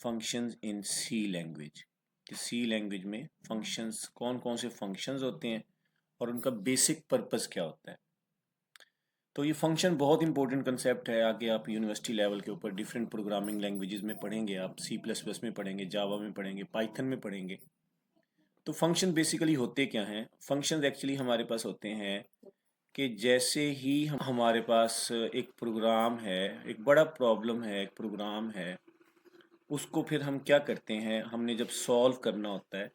Functions in C language कि सी language में functions कौन कौन से फंक्शंस होते हैं और उनका बेसिक पर्पस क्या होता है। तो ये फंक्शन बहुत इंपॉर्टेंट कंसेप्ट है। आगे आप यूनिवर्सिटी लेवल के ऊपर डिफरेंट प्रोग्रामिंग लैंग्वेजेस में पढ़ेंगे, आप सी प्लस प्लस में पढ़ेंगे, जावा में पढ़ेंगे, पाइथन में पढ़ेंगे। तो फंक्शन बेसिकली होते क्या हैं? फंक्शंस एक्चुअली हमारे पास होते हैं कि जैसे ही हमारे पास एक प्रोग्राम है, एक बड़ा प्रॉब्लम है, एक प्रोग्राम है, उसको फिर हम क्या करते हैं, हमने जब सॉल्व करना होता है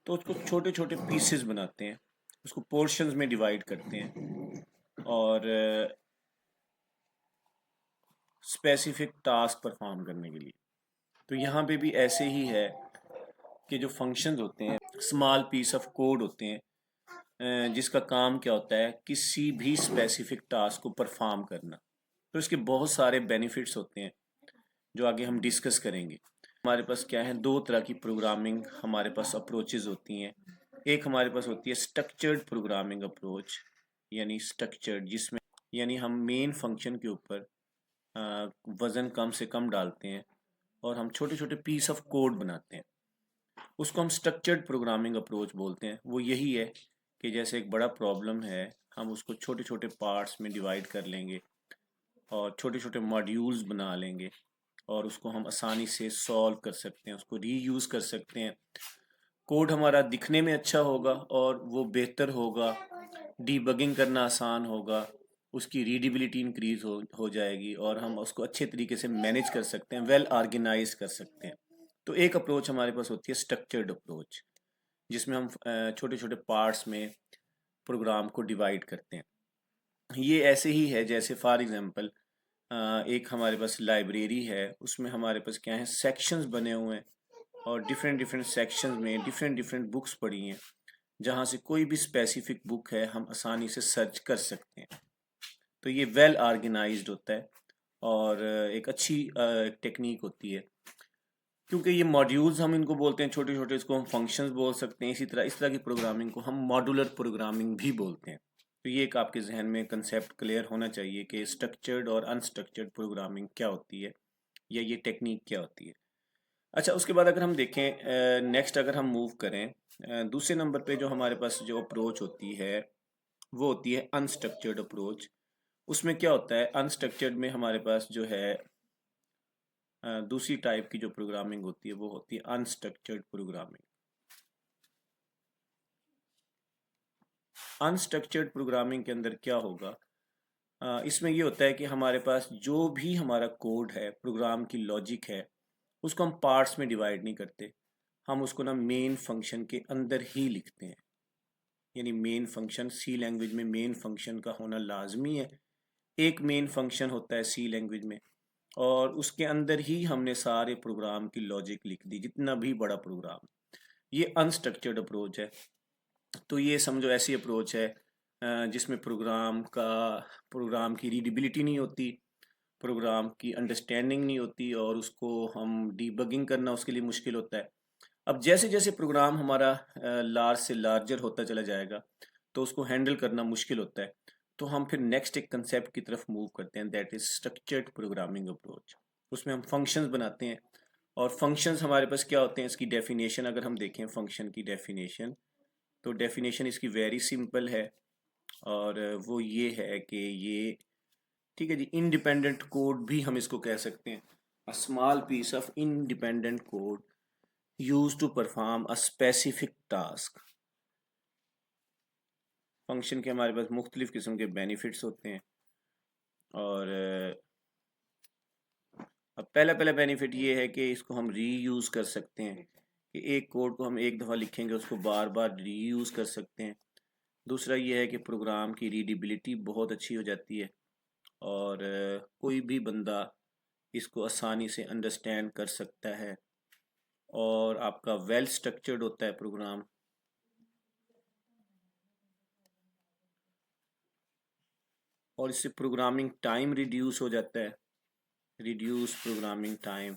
तो उसको छोटे छोटे पीसेस बनाते हैं, उसको पोर्शंस में डिवाइड करते हैं और स्पेसिफिक टास्क परफॉर्म करने के लिए। तो यहाँ पे भी ऐसे ही है कि जो फंक्शंस होते हैं स्मॉल पीस ऑफ कोड होते हैं, जिसका काम क्या होता है, किसी भी स्पेसिफिक टास्क को परफॉर्म करना। तो इसके बहुत सारे बेनिफिट्स होते हैं जो आगे हम डिस्कस करेंगे। हमारे पास क्या है, दो तरह की प्रोग्रामिंग हमारे पास अप्रोचेज होती हैं। एक हमारे पास होती है स्ट्रक्चर्ड प्रोग्रामिंग अप्रोच, यानी स्ट्रक्चर्ड, जिसमें यानी हम मेन फंक्शन के ऊपर वज़न कम से कम डालते हैं और हम छोटे छोटे पीस ऑफ कोड बनाते हैं, उसको हम स्ट्रक्चर्ड प्रोग्रामिंग अप्रोच बोलते हैं। वो यही है कि जैसे एक बड़ा प्रॉब्लम है, हम उसको छोटे छोटे पार्ट्स में डिवाइड कर लेंगे और छोटे छोटे मॉड्यूल्स बना लेंगे और उसको हम आसानी से सॉल्व कर सकते हैं, उसको रीयूज़ कर सकते हैं। कोड हमारा दिखने में अच्छा होगा और वो बेहतर होगा, डीबगिंग करना आसान होगा, उसकी रीडेबिलिटी इंक्रीज हो जाएगी और हम उसको अच्छे तरीके से मैनेज कर सकते हैं, वेल ऑर्गेनाइज कर सकते हैं। तो एक अप्रोच हमारे पास होती है स्ट्रक्चर्ड अप्रोच, जिसमें हम छोटे छोटे पार्ट्स में प्रोग्राम को डिवाइड करते हैं। ये ऐसे ही है जैसे फॉर एग्जांपल एक हमारे पास लाइब्रेरी है, उसमें हमारे पास क्या है, सेक्शंस बने हुए हैं और डिफरेंट डिफरेंट सेक्शंस में डिफरेंट डिफरेंट बुक्स पड़ी हैं, जहाँ से कोई भी स्पेसिफिक बुक है हम आसानी से सर्च कर सकते हैं। तो ये वेल ऑर्गेनाइज्ड होता है और एक अच्छी टेक्निक होती है, क्योंकि ये मॉड्यूल्स हम इनको बोलते हैं छोटे छोटे, इसको हम फंक्शंस बोल सकते हैं। इसी तरह इस तरह की प्रोग्रामिंग को हम मॉड्यूलर प्रोग्रामिंग भी बोलते हैं। तो ये एक आपके जहन में कंसेप्ट क्लियर होना चाहिए कि स्ट्रक्चर्ड और अनस्ट्रक्चर्ड प्रोग्रामिंग क्या होती है या ये टेक्निक क्या होती है। अच्छा, उसके बाद अगर हम देखें नेक्स्ट, अगर हम मूव करें दूसरे नंबर पे जो हमारे पास जो अप्रोच होती है वो होती है अनस्ट्रक्चर्ड अप्रोच। उसमें क्या होता है, अनस्ट्रक्चर्ड में हमारे पास जो है दूसरी टाइप की जो प्रोग्रामिंग होती है वो होती है अनस्ट्रक्चर्ड प्रोग्रामिंग। अनस्ट्रक्चर्ड प्रोग्रामिंग के अंदर क्या होगा, इसमें ये होता है कि हमारे पास जो भी हमारा कोड है, प्रोग्राम की लॉजिक है, उसको हम पार्ट्स में डिवाइड नहीं करते, हम उसको ना मेन फंक्शन के अंदर ही लिखते हैं। यानी मेन फंक्शन, सी लैंग्वेज में मेन फंक्शन का होना लाजमी है। एक मेन फंक्शन होता है सी लैंग्वेज में और उसके अंदर ही हमने सारे प्रोग्राम की लॉजिक लिख दी, जितना भी बड़ा प्रोग्राम। ये अनस्ट्रक्चर्ड अप्रोच है। तो ये समझो ऐसी अप्रोच है जिसमें प्रोग्राम की रीडेबिलिटी नहीं होती, प्रोग्राम की अंडरस्टैंडिंग नहीं होती और उसको हम डीबगिंग करना उसके लिए मुश्किल होता है। अब जैसे जैसे प्रोग्राम हमारा लार्ज से लार्जर होता चला जाएगा तो उसको हैंडल करना मुश्किल होता है। तो हम फिर नेक्स्ट एक कंसेप्ट की तरफ मूव करते हैं, that is structured programming approach. उसमें हम फंक्शंस बनाते हैं और फंक्शंस हमारे पास क्या होते हैं, इसकी डेफिनेशन अगर हम देखें फंक्शन की डेफिनेशन, तो डेफिनेशन इसकी वेरी सिंपल है और वो ये है कि ये, ठीक है जी, इंडिपेंडेंट कोड भी हम इसको कह सकते हैं। A small piece of independent code use to perform a specific task. Function के हमारे पास मुख्तलिफ किस्म के बेनिफिट्स होते हैं और अब पहला बेनिफिट ये है कि इसको हम रीयूज़ कर सकते हैं, कि एक कोड को हम एक दफ़ा लिखेंगे उसको बार बार रीयूज़ कर सकते हैं। दूसरा ये है कि प्रोग्राम की रीडेबिलिटी बहुत अच्छी हो जाती है और कोई भी बंदा इसको आसानी से अंडरस्टैंड कर सकता है और आपका वेल स्ट्रक्चर्ड होता है प्रोग्राम। और इससे प्रोग्रामिंग टाइम रिड्यूस हो जाता है, रिड्यूस प्रोग्रामिंग टाइम।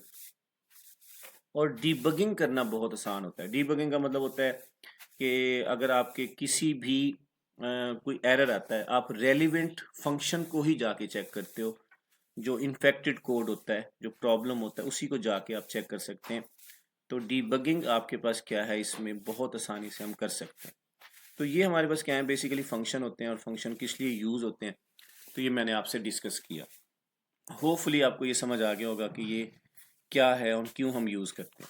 और डीबगिंग करना बहुत आसान होता है। डीबगिंग का मतलब होता है कि अगर आपके किसी भी कोई एरर आता है, आप रेलिवेंट फंक्शन को ही जाके चेक करते हो जो इन्फेक्टेड कोड होता है, जो प्रॉब्लम होता है, उसी को जाके आप चेक कर सकते हैं। तो डीबगिंग आपके पास क्या है, इसमें बहुत आसानी से हम कर सकते हैं। तो ये हमारे पास क्या है, बेसिकली फंक्शन होते हैं और फंक्शन किस लिए यूज़ होते हैं, तो ये मैंने आपसे डिस्कस किया। होपफुली आपको ये समझ आ गया होगा कि ये क्या है और क्यों हम यूज़ करते हैं।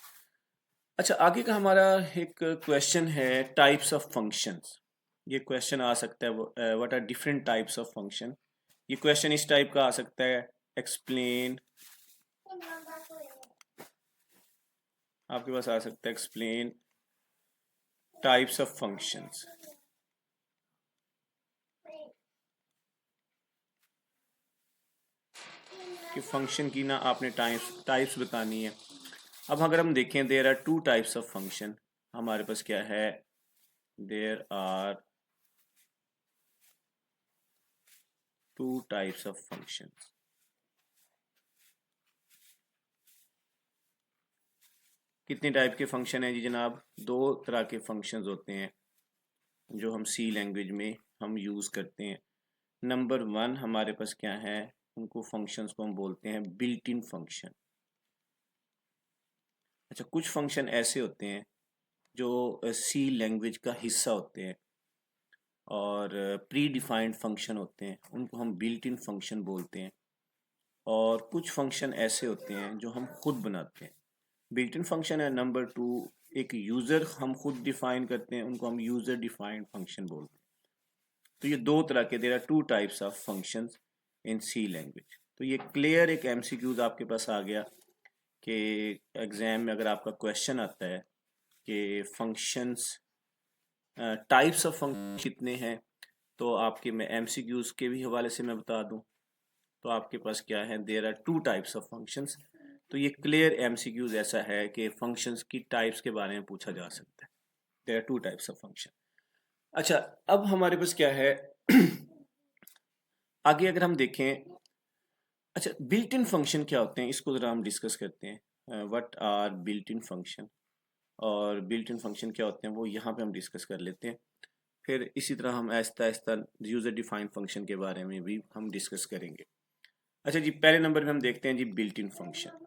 अच्छा, आगे का हमारा एक क्वेश्चन है टाइप्स ऑफ फंक्शंस। ये क्वेश्चन आ सकता है what are different types of function. ये क्वेश्चन इस टाइप का आ सकता है, एक्सप्लेन, आपके पास आ सकता है एक्सप्लेन टाइप्स ऑफ फंक्शंस। कि फंक्शन की ना आपने टाइप्स बतानी है। अब अगर हम देखें, there are two types of function, हमारे पास क्या है, there are two types of function. कितने टाइप के फंक्शन है जी जनाब? दो तरह के फंक्शंस होते हैं जो हम सी लैंग्वेज में हम यूज़ करते हैं। नंबर वन हमारे पास क्या है, उनको फंक्शंस को हम बोलते हैं बिल्ट इन फंक्शन। अच्छा, कुछ फंक्शन ऐसे होते हैं जो सी लैंग्वेज का हिस्सा होते हैं और प्री डिफाइंड फंक्शन होते हैं, उनको हम बिल्ट इन फंक्शन बोलते हैं। और कुछ फंक्शन ऐसे होते हैं जो हम खुद बनाते हैं। बिल्ट इन फंक्शन है। नंबर टू, एक यूज़र हम खुद डिफाइन करते हैं, उनको हम यूज़र डिफाइंड फंक्शन बोलते हैं। तो ये दो तरह के, there are two types of functions in C language. तो ये क्लियर एक एमसीक्यूज आपके पास आ गया कि एग्जाम में अगर आपका क्वेश्चन आता है कि फंक्शंस टाइप्स ऑफ फंक्शन कितने हैं, तो आपके मैं एमसीक्यूज के भी हवाले से मैं बता दूं, तो आपके पास क्या है, there are two types of functions. तो ये क्लियर एमसीक्यूज ऐसा है कि फंक्शंस की टाइप्स के बारे में पूछा जा सकता है। There are two types of function. अच्छा, अब हमारे पास क्या है आगे अगर हम देखें, अच्छा बिल्ट इन फंक्शन क्या होते हैं इसको ज़रा हम डिस्कस करते हैं। What are built in function, और बिल्ट इन फंक्शन क्या होते हैं वो यहाँ पे हम डिस्कस कर लेते हैं। फिर इसी तरह हम Aahista Aahista user defined function के बारे में भी हम डिस्कस करेंगे। अच्छा जी, पहले नंबर पे हम देखते हैं the built in function.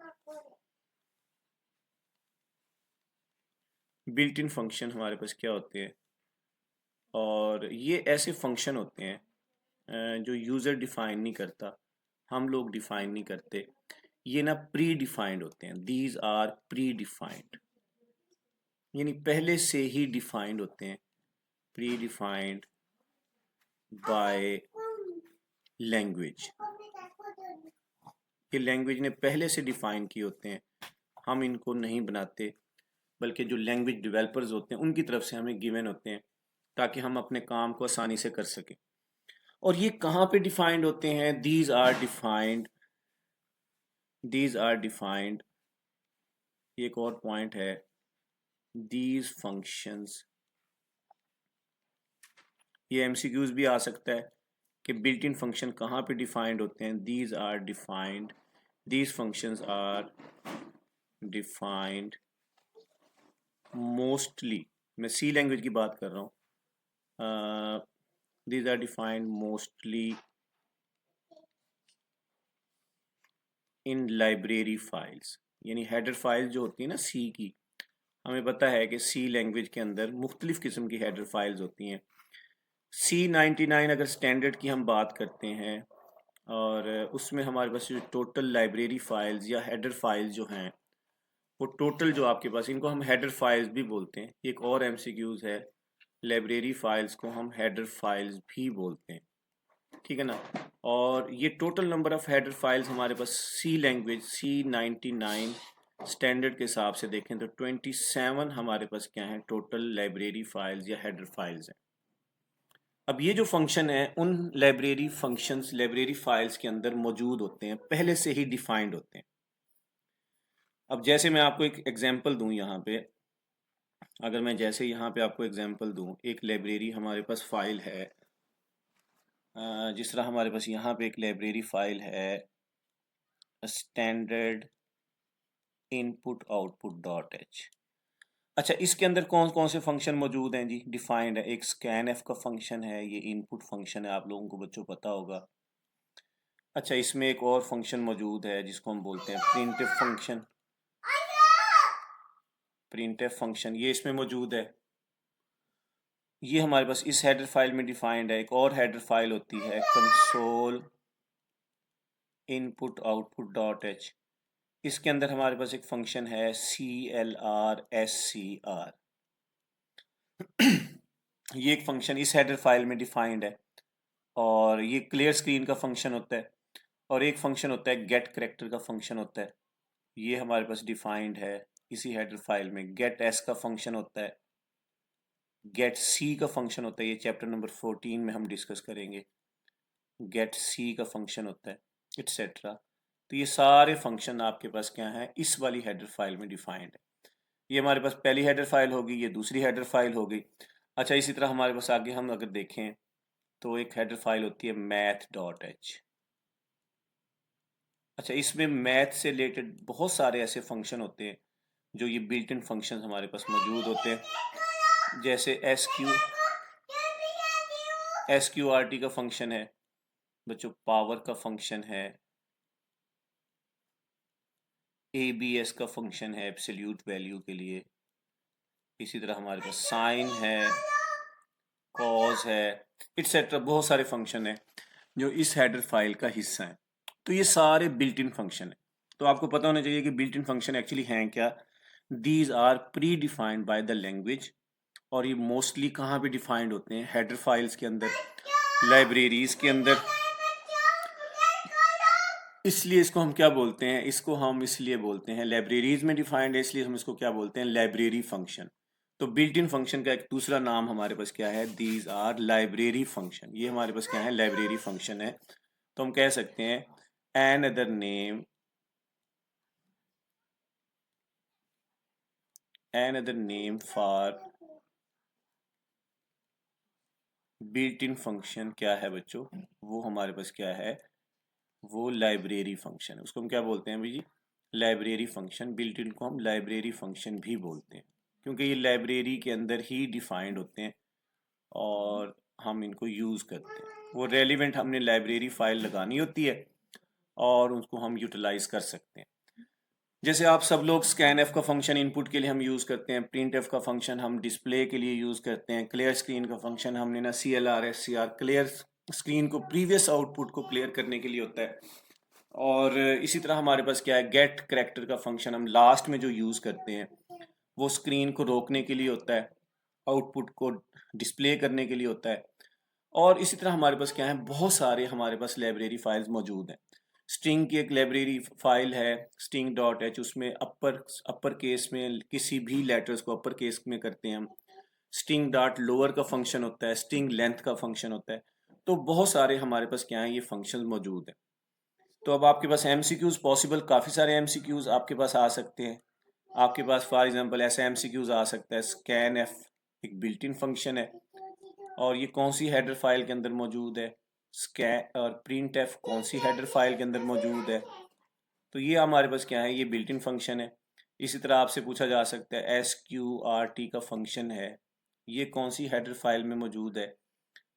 Built in function हमारे पास क्या होते हैं, और ये ऐसे फंक्शन होते हैं जो यूज़र डिफाइन नहीं करता, हम लोग डिफाइन नहीं करते। ये ना प्री डिफाइंड होते हैं, दीज आर प्री डिफाइंड, यानी पहले से ही डिफाइंड होते हैं, प्री डिफाइंड बाय लैंग्वेज। ये लैंग्वेज ने पहले से डिफाइन किए होते हैं, हम इनको नहीं बनाते, बल्कि जो लैंग्वेज डेवलपर्स होते हैं उनकी तरफ से हमें गिवन होते हैं ताकि हम अपने काम को आसानी से कर सकें। और ये कहाँ पे डिफाइंड होते हैं, these are defined, these are defined, एक और पॉइंट है, दीज फंक्शंस। ये एमसीक्यूज भी आ सकता है कि बिल्ट इन फंक्शन कहाँ पे डिफाइंड होते हैं, these are defined, these functions are defined mostly, मैं सी लैंग्वेज की बात कर रहा हूँ, these are defined mostly in library files. यानी हेडर फाइल जो होती है ना सी की, हमें पता है कि सी लैंग्वेज के अंदर मुख्तलिफ किस्म की हेडर फाइल्स होती हैं। C99 अगर स्टैंडर्ड की हम बात करते हैं, और उसमें हमारे पास जो टोटल लाइब्रेरी फाइल्स या हेडर फाइल्स जो हैं, वो टोटल जो आपके पास, इनको हम हेडर फाइल्स भी बोलते हैं। एक और एमसीक्यूज है, लाइब्रेरी फाइल्स को हम हेडर फाइल्स भी बोलते हैं, ठीक है ना। और ये total number of header files हमारे पास सी लैंग्वेज C99 स्टैंडर्ड के हिसाब से देखें तो 27 हमारे पास क्या है, टोटल लाइब्रेरी फाइल्स या हेडर फाइल्स हैं। अब ये जो फंक्शन है उन लाइब्रेरी फंक्शंस, लाइब्रेरी फाइल्स के अंदर मौजूद होते हैं, पहले से ही डिफाइंड होते हैं। अब जैसे मैं आपको एक एग्जांपल दूं यहाँ पे, अगर मैं जैसे यहाँ पे आपको एग्जांपल दूं, एक लाइब्रेरी हमारे पास फाइल है, जिस तरह हमारे पास यहाँ पे एक लाइब्रेरी फाइल है standard input output dot H. अच्छा, इसके अंदर कौन कौन से फंक्शन मौजूद हैं जी, डिफाइंड है। एक स्कैन एफ का फंक्शन है, ये इनपुट फंक्शन है, आप लोगों को बच्चों पता होगा। अच्छा, इसमें एक और फंक्शन मौजूद है जिसको हम बोलते हैं प्रिंटफ फंक्शन। प्रिंटफ फंक्शन ये इसमें मौजूद है। ये हमारे पास इस हेडर फाइल में डिफाइंड है। एक और हेडर फाइल होती है console input output dot H. इसके अंदर हमारे पास एक फंक्शन है CLR SCR। ये एक फंक्शन इस हेडर फाइल में डिफाइंड है और ये क्लियर स्क्रीन का फंक्शन होता है। और एक फंक्शन होता है गेट करेक्टर का फंक्शन होता है। ये हमारे पास डिफाइंड है इसी हेडर फाइल में। गेट एस का फंक्शन होता है, गेट सी का फंक्शन होता है। ये चैप्टर नंबर 14 में हम डिस्कस करेंगे। गेट सी का फंक्शन होता है, एटसेट्रा। तो ये सारे फंक्शन आपके पास क्या हैं, इस वाली हेडर फाइल में डिफाइंड है। ये हमारे पास पहली हेडर फाइल होगी, ये दूसरी हेडर फाइल होगी। अच्छा, इसी तरह हमारे पास आगे हम अगर देखें तो एक हेडर फाइल होती है math.h। अच्छा, इसमें मैथ से रिलेटेड बहुत सारे ऐसे फंक्शन होते हैं जो ये बिल्ट इन फंक्शन हमारे पास मौजूद होते हैं। जैसे SQRT का फंक्शन है बच्चों, पावर का फंक्शन है, ABS का फंक्शन है एब्सोल्यूट वैल्यू के लिए। इसी तरह हमारे पास साइन है, कॉज है, इट्सेट्रा। बहुत सारे फंक्शन है जो इस हेडर फाइल का हिस्सा है। तो ये सारे बिल्ट इन फंक्शन है। तो आपको पता होना चाहिए कि बिल्ट इन फंक्शन एक्चुअली हैं क्या। These are predefined by the language. और ये मोस्टली कहाँ पे डिफाइंड होते हैं, हेडर फाइल्स के अंदर, लाइब्रेरीज के अंदर। इसलिए इसको हम क्या बोलते हैं, इसको हम इसलिए बोलते हैं लाइब्रेरीज में डिफाइंड है, इसलिए हम इसको क्या बोलते हैं, लाइब्रेरी फंक्शन। तो बिल्ट इन फंक्शन का एक दूसरा नाम हमारे पास क्या है, दीज आर लाइब्रेरी फंक्शन। ये हमारे पास क्या है, लाइब्रेरी फंक्शन है। तो हम कह सकते हैं another name for built in function क्या है बच्चों, वो हमारे पास क्या है, वो लाइब्रेरी फंक्शन है। उसको हम क्या बोलते हैं भाई, लाइब्रेरी फंक्शन। बिल्ट इन को हम लाइब्रेरी फंक्शन भी बोलते हैं क्योंकि ये लाइब्रेरी के अंदर ही डिफाइंड होते हैं और हम इनको यूज़ करते हैं। वो रेलिवेंट हमने लाइब्रेरी फाइल लगानी होती है और उसको हम यूटिलाइज कर सकते हैं। जैसे आप सब लोग स्कैन एफ का फंक्शन इनपुट के लिए हम यूज़ करते हैं, प्रिंट एफ का फंक्शन हम डिस्प्ले के लिए यूज़ करते हैं, क्लियर स्क्रीन का फंक्शन हमने ना CLR SCR, क्लियर स्क्रीन को प्रीवियस आउटपुट को क्लियर करने के लिए होता है। और इसी तरह हमारे पास क्या है, गेट करेक्टर का फंक्शन हम लास्ट में जो यूज़ करते हैं वो स्क्रीन को रोकने के लिए होता है, आउटपुट को डिस्प्ले करने के लिए होता है। और इसी तरह हमारे पास क्या है, बहुत सारे हमारे पास लाइब्रेरी फाइल्स मौजूद हैं। स्ट्रिंग की एक लाइब्रेरी फाइल है sting.h। उसमें अपर केस में किसी भी लेटर्स को अपर केस में करते हैं हम। स्टिंग डॉट लोअर का फंक्शन होता है, स्टिंग लेंथ का फंक्शन होता है। तो बहुत सारे हमारे पास क्या है, ये फंक्शन मौजूद है। तो अब आपके पास MCQs पॉसिबल, काफ़ी सारे MCQs आपके पास आ सकते हैं। आपके पास फॉर एग्जांपल ऐसा MCQs आ सकता है, स्कैन एफ एक बिल्ट इन फंक्शन है और ये कौन सी हेडर फाइल के अंदर मौजूद है, स्कैन और प्रिंट एफ कौन सी हेडर फाइल के अंदर मौजूद है। तो ये हमारे पास क्या है, ये बिल्ट इन फंक्शन है। इसी तरह आपसे पूछा जा सकता है SQRT का फंक्शन है, ये कौन सी हेडर फाइल में मौजूद है।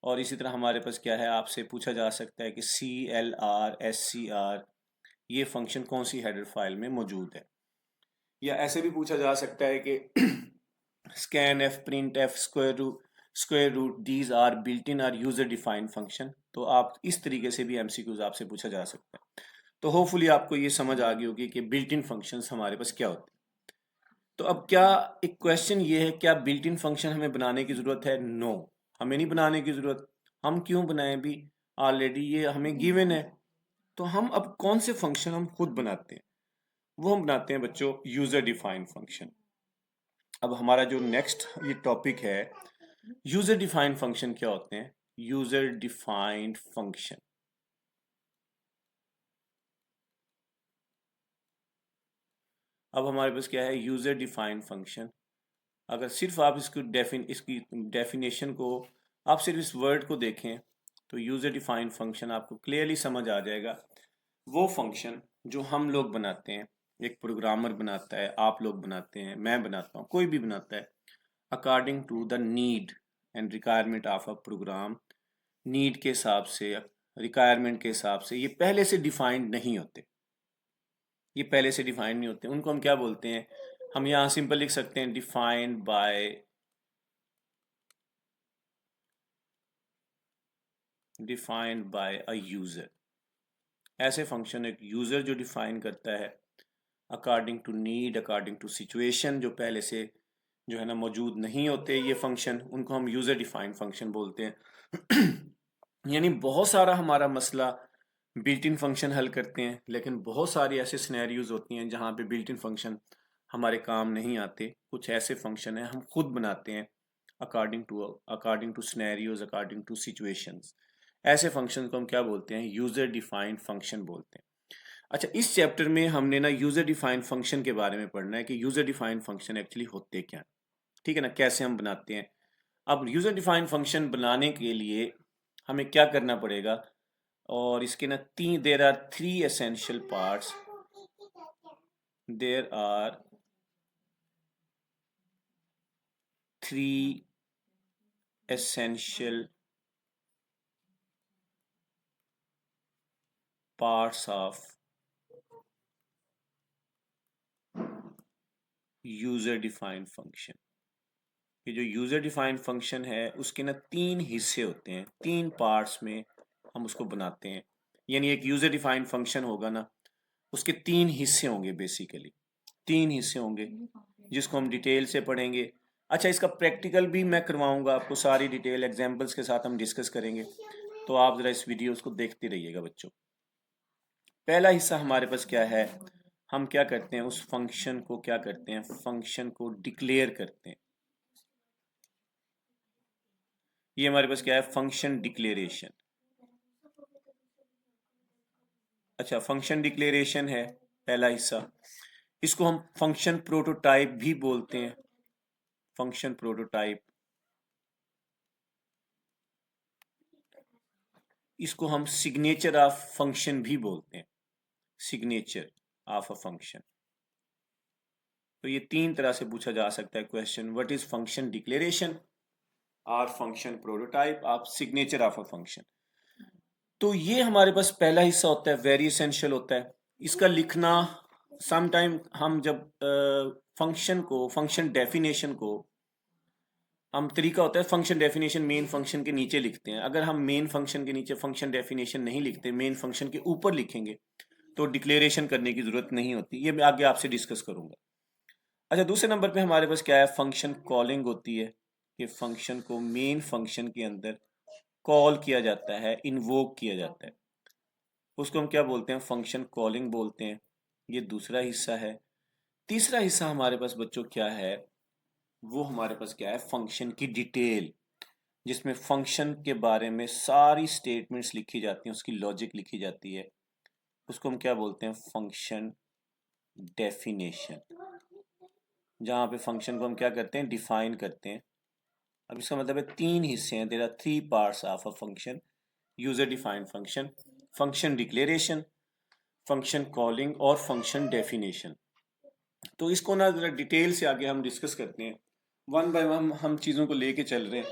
और इसी तरह हमारे पास क्या है, आपसे पूछा जा सकता है कि CLR SCR ये फंक्शन कौन सी हेडर फाइल में मौजूद है। या ऐसे भी पूछा जा सकता है कि scan F, print F, square root these are built in or user defined function. तो आप इस तरीके से भी MCQs आपसे पूछा जा सकता है। तो होपफुली आपको ये समझ आ गई होगी कि बिल्ट इन फंक्शंस हमारे पास क्या होते हैं। तो अब क्या एक क्वेश्चन ये है, क्या बिल्ट इन फंक्शन हमें बनाने की ज़रूरत है? नो, हमें नहीं बनाने की ज़रूरत। हम क्यों बनाएं भी, ऑलरेडी ये हमें गिवन है। तो हम अब कौन से फंक्शन हम खुद बनाते हैं, वो हम बनाते हैं बच्चों यूज़र डिफाइंड फंक्शन। अब हमारा जो नेक्स्ट ये टॉपिक है, यूज़र डिफाइंड फंक्शन क्या होते हैं, यूज़र डिफाइंड फंक्शन। अब हमारे पास क्या है, यूज़र डिफाइंड फंक्शन। अगर सिर्फ आप इसकी डेफिनेशन को, आप सिर्फ इस वर्ड को देखें तो यूज़र डिफाइंड फंक्शन आपको क्लियरली समझ आ जाएगा। वो फंक्शन जो हम लोग बनाते हैं, एक प्रोग्रामर बनाता है, आप लोग बनाते हैं, मैं बनाता हूँ, कोई भी बनाता है, according to the need and requirement of a program. Need के हिसाब से, रिक्वायरमेंट के हिसाब से, ये पहले से डिफाइंड नहीं होते, ये पहले से डिफाइंड नहीं होते, उनको हम क्या बोलते हैं, हम यहाँ सिंपल लिख सकते हैं डिफाइंड बाय अ यूजर। ऐसे फंक्शन एक यूजर जो डिफाइन करता है according to need, according to situation, जो पहले से जो है ना मौजूद नहीं होते ये फंक्शन, उनको हम यूजर डिफाइंड फंक्शन बोलते हैं। यानी बहुत सारा हमारा मसला बिल्ट इन फंक्शन हल करते हैं, लेकिन बहुत सारी ऐसे सिनेरियोज होती हैं जहाँ पे बिल्ट इन फंक्शन हमारे काम नहीं आते। कुछ ऐसे फंक्शन हैं हम खुद बनाते हैं according to scenarios, according to situations. ऐसे फंक्शन को हम क्या बोलते हैं, यूजर डिफाइंड फंक्शन बोलते हैं। अच्छा, इस चैप्टर में हमने ना यूजर डिफाइंड फंक्शन के बारे में पढ़ना है कि यूजर डिफाइंड फंक्शन एक्चुअली होते क्या हैं, ठीक है ना, कैसे हम बनाते हैं। अब यूजर डिफाइंड फंक्शन बनाने के लिए हमें क्या करना पड़ेगा, और इसके ना there are three essential parts, there are three essential parts of user defined function. ये जो यूजर डिफाइंड फंक्शन है उसके ना तीन हिस्से होते हैं, तीन पार्ट्स में हम उसको बनाते हैं। यानी एक यूजर डिफाइंड फंक्शन होगा ना, उसके तीन हिस्से होंगे, बेसिकली तीन हिस्से होंगे जिसको हम डिटेल से पढ़ेंगे। अच्छा, इसका प्रैक्टिकल भी मैं करवाऊंगा आपको, सारी डिटेल एग्जांपल्स के साथ हम डिस्कस करेंगे, तो आप जरा इस वीडियो को देखते रहिएगा बच्चों। पहला हिस्सा हमारे पास क्या है, हम क्या करते हैं, उस फंक्शन को क्या करते हैं, फंक्शन को डिक्लेयर करते हैं। ये हमारे पास क्या है, फंक्शन डिक्लेरेशन। अच्छा, फंक्शन डिक्लेरेशन है पहला हिस्सा। इसको हम फंक्शन प्रोटोटाइप भी बोलते हैं, फंक्शन प्रोटोटाइप। इसको हम सिग्नेचर ऑफ फंक्शन भी बोलते हैं, सिग्नेचर ऑफ अ फंक्शन। तो ये तीन तरह से पूछा जा सकता है question, what is function declaration और function prototype of signature of a function. तो ये हमारे पास पहला हिस्सा होता है, वेरी एसेंशियल होता है इसका लिखना। सम टाइम हम जब फंक्शन डेफिनेशन को हम तरीका होता है, फंक्शन डेफिनेशन मेन फंक्शन के नीचे लिखते हैं। अगर हम मेन फंक्शन के नीचे फंक्शन डेफिनेशन नहीं लिखते, मेन फंक्शन के ऊपर लिखेंगे, तो डिक्लेरेशन करने की जरूरत नहीं होती। ये मैं आगे आपसे डिस्कस करूंगा। अच्छा, दूसरे नंबर पे हमारे पास क्या है, फंक्शन कॉलिंग होती है कि फंक्शन को मेन फंक्शन के अंदर कॉल किया जाता है, इन्वोक किया जाता है, उसको हम क्या बोलते हैं, फंक्शन कॉलिंग बोलते हैं। ये दूसरा हिस्सा है। तीसरा हिस्सा हमारे पास बच्चों क्या है, वो हमारे पास क्या है, फंक्शन की डिटेल, जिसमें फंक्शन के बारे में सारी स्टेटमेंट्स लिखी जाती हैं, उसकी लॉजिक लिखी जाती है, उसको हम क्या बोलते हैं, फंक्शन डेफिनेशन। जहाँ पे फंक्शन को हम क्या करते हैं, डिफाइन करते हैं। अब इसका मतलब है तीन हिस्से हैं, there are three parts of a function, user defined function, function declaration, function calling और फंक्शन डेफिनेशन। तो इसको ना जरा डिटेल से आगे हम डिस्कस करते हैं, वन बाय वन हम चीज़ों को लेके चल रहे हैं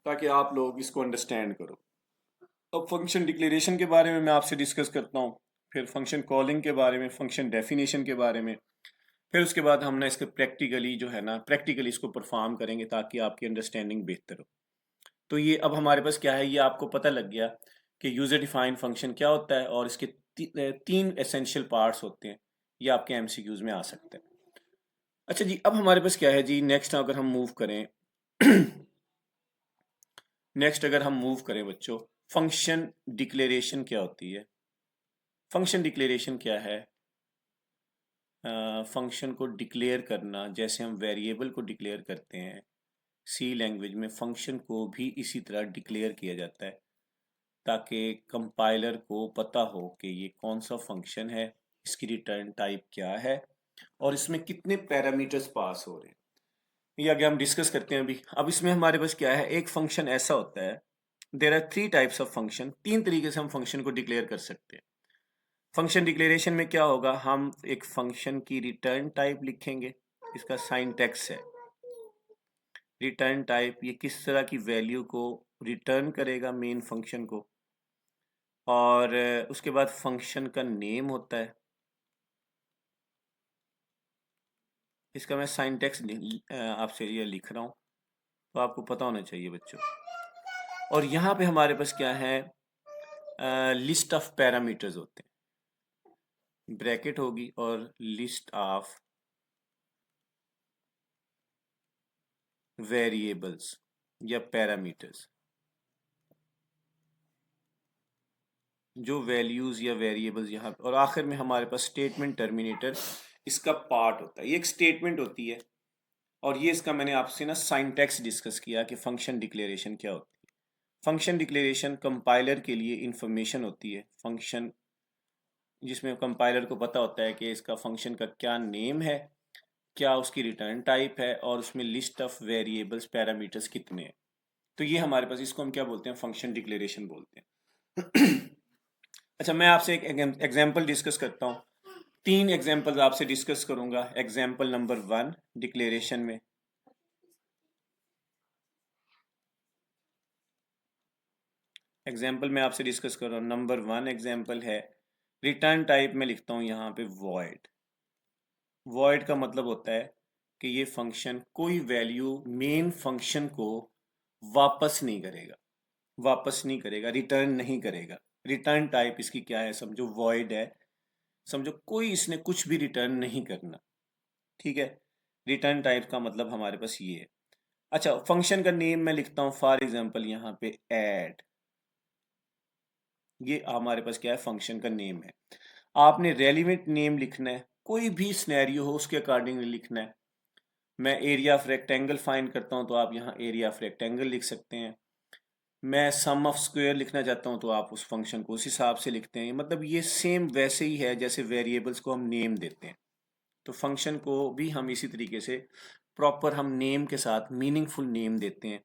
ताकि आप लोग इसको अंडरस्टैंड करो। अब फंक्शन डिक्लेरेशन के बारे में मैं आपसे डिस्कस करता हूँ, फिर फंक्शन कॉलिंग के बारे में, फंक्शन डेफिनेशन के बारे में, फिर उसके बाद हम ना इसके प्रैक्टिकली जो है ना, प्रैक्टिकली इसको परफॉर्म करेंगे ताकि आपकी अंडरस्टैंडिंग बेहतर हो। तो ये अब हमारे पास क्या है, ये आपको पता लग गया कि यूजर डिफाइंड फंक्शन क्या होता है और इसके तीन एसेंशियल पार्ट्स होते हैं। ये आपके एमसीक्यूज में आ सकते हैं। अच्छा जी, अब हमारे पास क्या है जी, नेक्स्ट अगर हम मूव करें नेक्स्ट अगर हम मूव करें बच्चों, फंक्शन डिक्लेरेशन क्या होती है। फंक्शन डिक्लेरेशन क्या है, फंक्शन को डिक्लेयर करना, जैसे हम वेरिएबल को डिक्लेयर करते हैं, सी लैंग्वेज में फंक्शन को भी इसी तरह डिक्लेयर किया जाता है ताकि कंपाइलर को पता हो कि ये कौन सा फंक्शन है, इसकी रिटर्न टाइप क्या है और इसमें कितने पैरामीटर्स पास हो रहे हैं। ये आगे हम डिस्कस करते हैं अभी। अब इसमें हमारे पास क्या है, एक फंक्शन ऐसा होता है, there are three types of function, तीन तरीके से हम फंक्शन को डिक्लेयर कर सकते हैं। फंक्शन डिक्लेरेशन में क्या होगा, हम एक फंक्शन की रिटर्न टाइप लिखेंगे, इसका सिंटैक्स है रिटर्न टाइप, ये किस तरह की वैल्यू को रिटर्न करेगा मेन फंक्शन को, और उसके बाद फंक्शन का नेम होता है। इसका मैं सिंटैक्स आपसे ये लिख रहा हूँ, तो आपको पता होना चाहिए बच्चों। और यहाँ पे हमारे पास क्या है, लिस्ट ऑफ पैरामीटर्स होते हैं, ब्रैकेट होगी और लिस्ट ऑफ वेरिएबल्स या पैरामीटर्स, जो वैल्यूज या वेरिएबल्स यहाँ पे, और आखिर में हमारे पास स्टेटमेंट टर्मिनेटर इसका पार्ट होता है। ये एक स्टेटमेंट होती है, और ये इसका मैंने आपसे ना सिंटैक्स डिस्कस किया कि फंक्शन डिक्लेरेशन क्या होती है। फंक्शन डिक्लेरेशन कंपाइलर के लिए इंफॉर्मेशन होती है, फंक्शन जिसमें कंपाइलर को पता होता है कि इसका फंक्शन का क्या नेम है, क्या उसकी रिटर्न टाइप है, और उसमें लिस्ट ऑफ वेरिएबल्स पैरामीटर्स कितने हैं। तो ये हमारे पास, इसको हम क्या बोलते हैं, फंक्शन डिक्लेरेशन बोलते हैं। अच्छा, मैं आपसे एक एग्जांपल डिस्कस करता हूँ। 3 एग्जांपल्स आपसे डिस्कस करूंगा। एग्जांपल नंबर 1 डिक्लेरेशन में, एग्जांपल मैं आपसे डिस्कस कर रहा हूँ। नंबर 1 एग्जांपल है, रिटर्न टाइप में लिखता हूँ यहाँ पे वॉइड। वॉइड का मतलब होता है कि ये फंक्शन कोई वैल्यू मेन फंक्शन को वापस नहीं करेगा, वापस नहीं करेगा, रिटर्न नहीं करेगा। रिटर्न टाइप इसकी क्या है, समझो वॉइड है, समझो कोई इसने कुछ भी रिटर्न नहीं करना। ठीक है, रिटर्न टाइप का मतलब हमारे पास ये है। अच्छा, फंक्शन का नेम मैं लिखता हूँ फॉर एग्जांपल यहाँ पे ऐड। ये हमारे पास क्या है, फंक्शन का नेम है। आपने रेलिवेंट नेम लिखना है, कोई भी सिनेरियो हो उसके अकॉर्डिंग लिखना है। मैं एरिया ऑफ रेक्टेंगल फाइंड करता हूँ, तो आप यहाँ एरिया ऑफ रेक्टेंगल लिख सकते हैं। मैं सम ऑफ स्क्वायर लिखना चाहता हूँ, तो आप उस फंक्शन को उस हिसाब से लिखते हैं। मतलब ये सेम वैसे ही है जैसे वेरिएबल्स को हम नेम देते हैं, तो फंक्शन को भी हम इसी तरीके से प्रॉपर हम नेम के साथ मीनिंगफुल नेम देते हैं,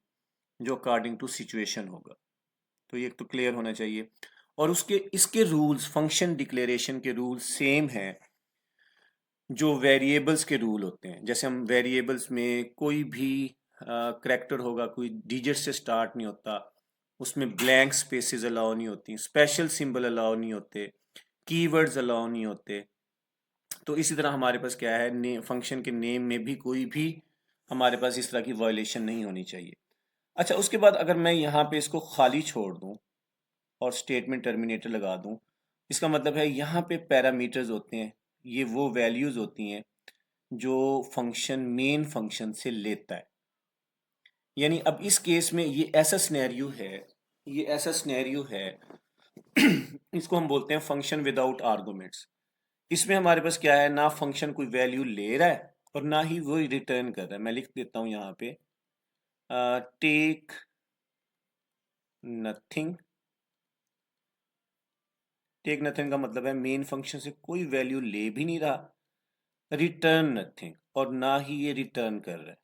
जो अकॉर्डिंग टू सिचुएशन होगा। तो ये तो क्लियर होना चाहिए। और उसके इसके रूल्स, फंक्शन डिक्लेरेशन के रूल्स सेम हैं जो वेरिएबल्स के रूल होते हैं। जैसे हम वेरिएबल्स में कोई भी करैक्टर होगा, कोई डिजिट से स्टार्ट नहीं होता, उसमें ब्लैंक स्पेसेस अलाउ नहीं होती, स्पेशल सिंबल अलाउ नहीं होते, कीवर्ड्स अलाउ नहीं होते। तो इसी तरह हमारे पास क्या है, फंक्शन के नेम में भी कोई भी हमारे पास इस तरह की वायलेशन नहीं होनी चाहिए। अच्छा, उसके बाद अगर मैं यहाँ पे इसको खाली छोड़ दूँ और स्टेटमेंट टर्मिनेटर लगा दूँ, इसका मतलब है यहाँ पे पैरामीटर्स होते हैं, ये वो वैल्यूज होती हैं जो फंक्शन मेन फंक्शन से लेता है। यानी अब इस केस में ये ऐसा सिनेरियो है, ये ऐसा सिनेरियो है, इसको हम बोलते हैं फंक्शन विदाउट आर्गुमेंट्स। इसमें हमारे पास क्या है, ना फंक्शन कोई वैल्यू ले रहा है और ना ही वो रिटर्न कर रहा है। मैं लिख देता हूं यहाँ पे टेक नथिंग। टेक नथिंग का मतलब है मेन फंक्शन से कोई वैल्यू ले भी नहीं रहा, रिटर्न नथिंग, और ना ही ये रिटर्न कर रहा है।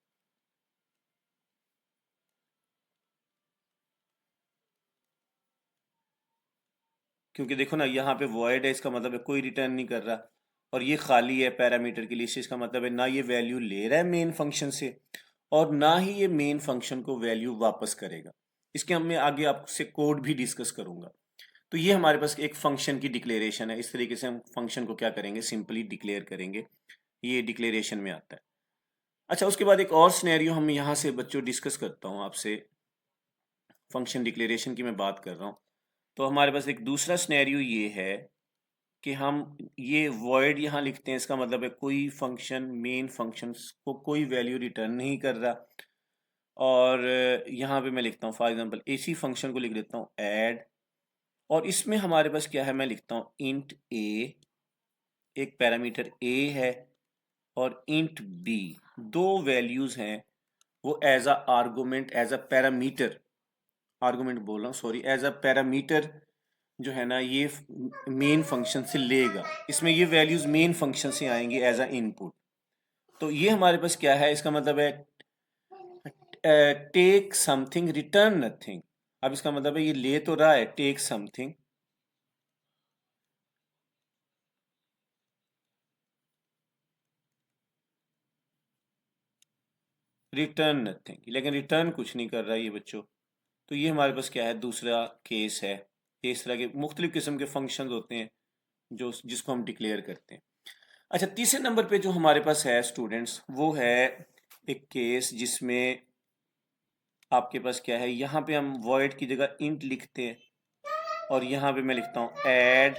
क्योंकि देखो ना, यहाँ पे वॉइड है, इसका मतलब है कोई रिटर्न नहीं कर रहा, और ये खाली है पैरामीटर की लिस्ट। इसका मतलब है ना ये वैल्यू ले रहा है मेन फंक्शन से, और ना ही ये मेन फंक्शन को वैल्यू वापस करेगा। इसके हम मैं आगे आपसे कोड भी डिस्कस करूंगा। तो ये हमारे पास एक फंक्शन की डिक्लेरेशन है। इस तरीके से हम फंक्शन को क्या करेंगे, सिंपली डिक्लेयर करेंगे। ये डिक्लेरेशन में आता है। अच्छा, उसके बाद एक और सिनेरियो हम यहाँ से बच्चों डिस्कस करता हूँ आपसे। फंक्शन डिक्लेरेशन की मैं बात कर रहा हूँ, तो हमारे पास एक दूसरा सिनेरियो ये है कि हम ये वॉइड यहाँ लिखते हैं। इसका मतलब है कोई फंक्शन मेन फंक्शन को कोई वैल्यू रिटर्न नहीं कर रहा। और यहाँ पे मैं लिखता हूँ फॉर एग्जांपल इसी फंक्शन को लिख देता हूँ ऐड, और इसमें हमारे पास क्या है, मैं लिखता हूँ इंट ए, एक पैरामीटर ए है, और इंट बी, दो वैल्यूज हैं। वो as a argument, as a parameter, argument बोल रहा हूँ सॉरी, एज अ पैरामीटर जो है ना, ये मेन फंक्शन से लेगा। इसमें ये वैल्यूज मेन फंक्शन से आएंगी एज अ इनपुट। तो ये हमारे पास क्या है, इसका मतलब है टेक समथिंग रिटर्न नथिंग। अब इसका मतलब है ये ले तो रहा है टेक समथिंग, रिटर्न नथिंग, लेकिन रिटर्न कुछ नहीं कर रहा है ये बच्चों। तो ये हमारे पास क्या है, दूसरा केस है ये इस तरह के मुख्तलिफ किस्म के फंक्शन होते हैं जिसको हम डिक्लेयर करते हैं। अच्छा, तीसरे नंबर पे जो हमारे पास है स्टूडेंट्स, वो है एक केस जिसमें आपके पास क्या है, यहाँ पे हम void की जगह int लिखते हैं और यहाँ पे मैं लिखता हूँ ऐड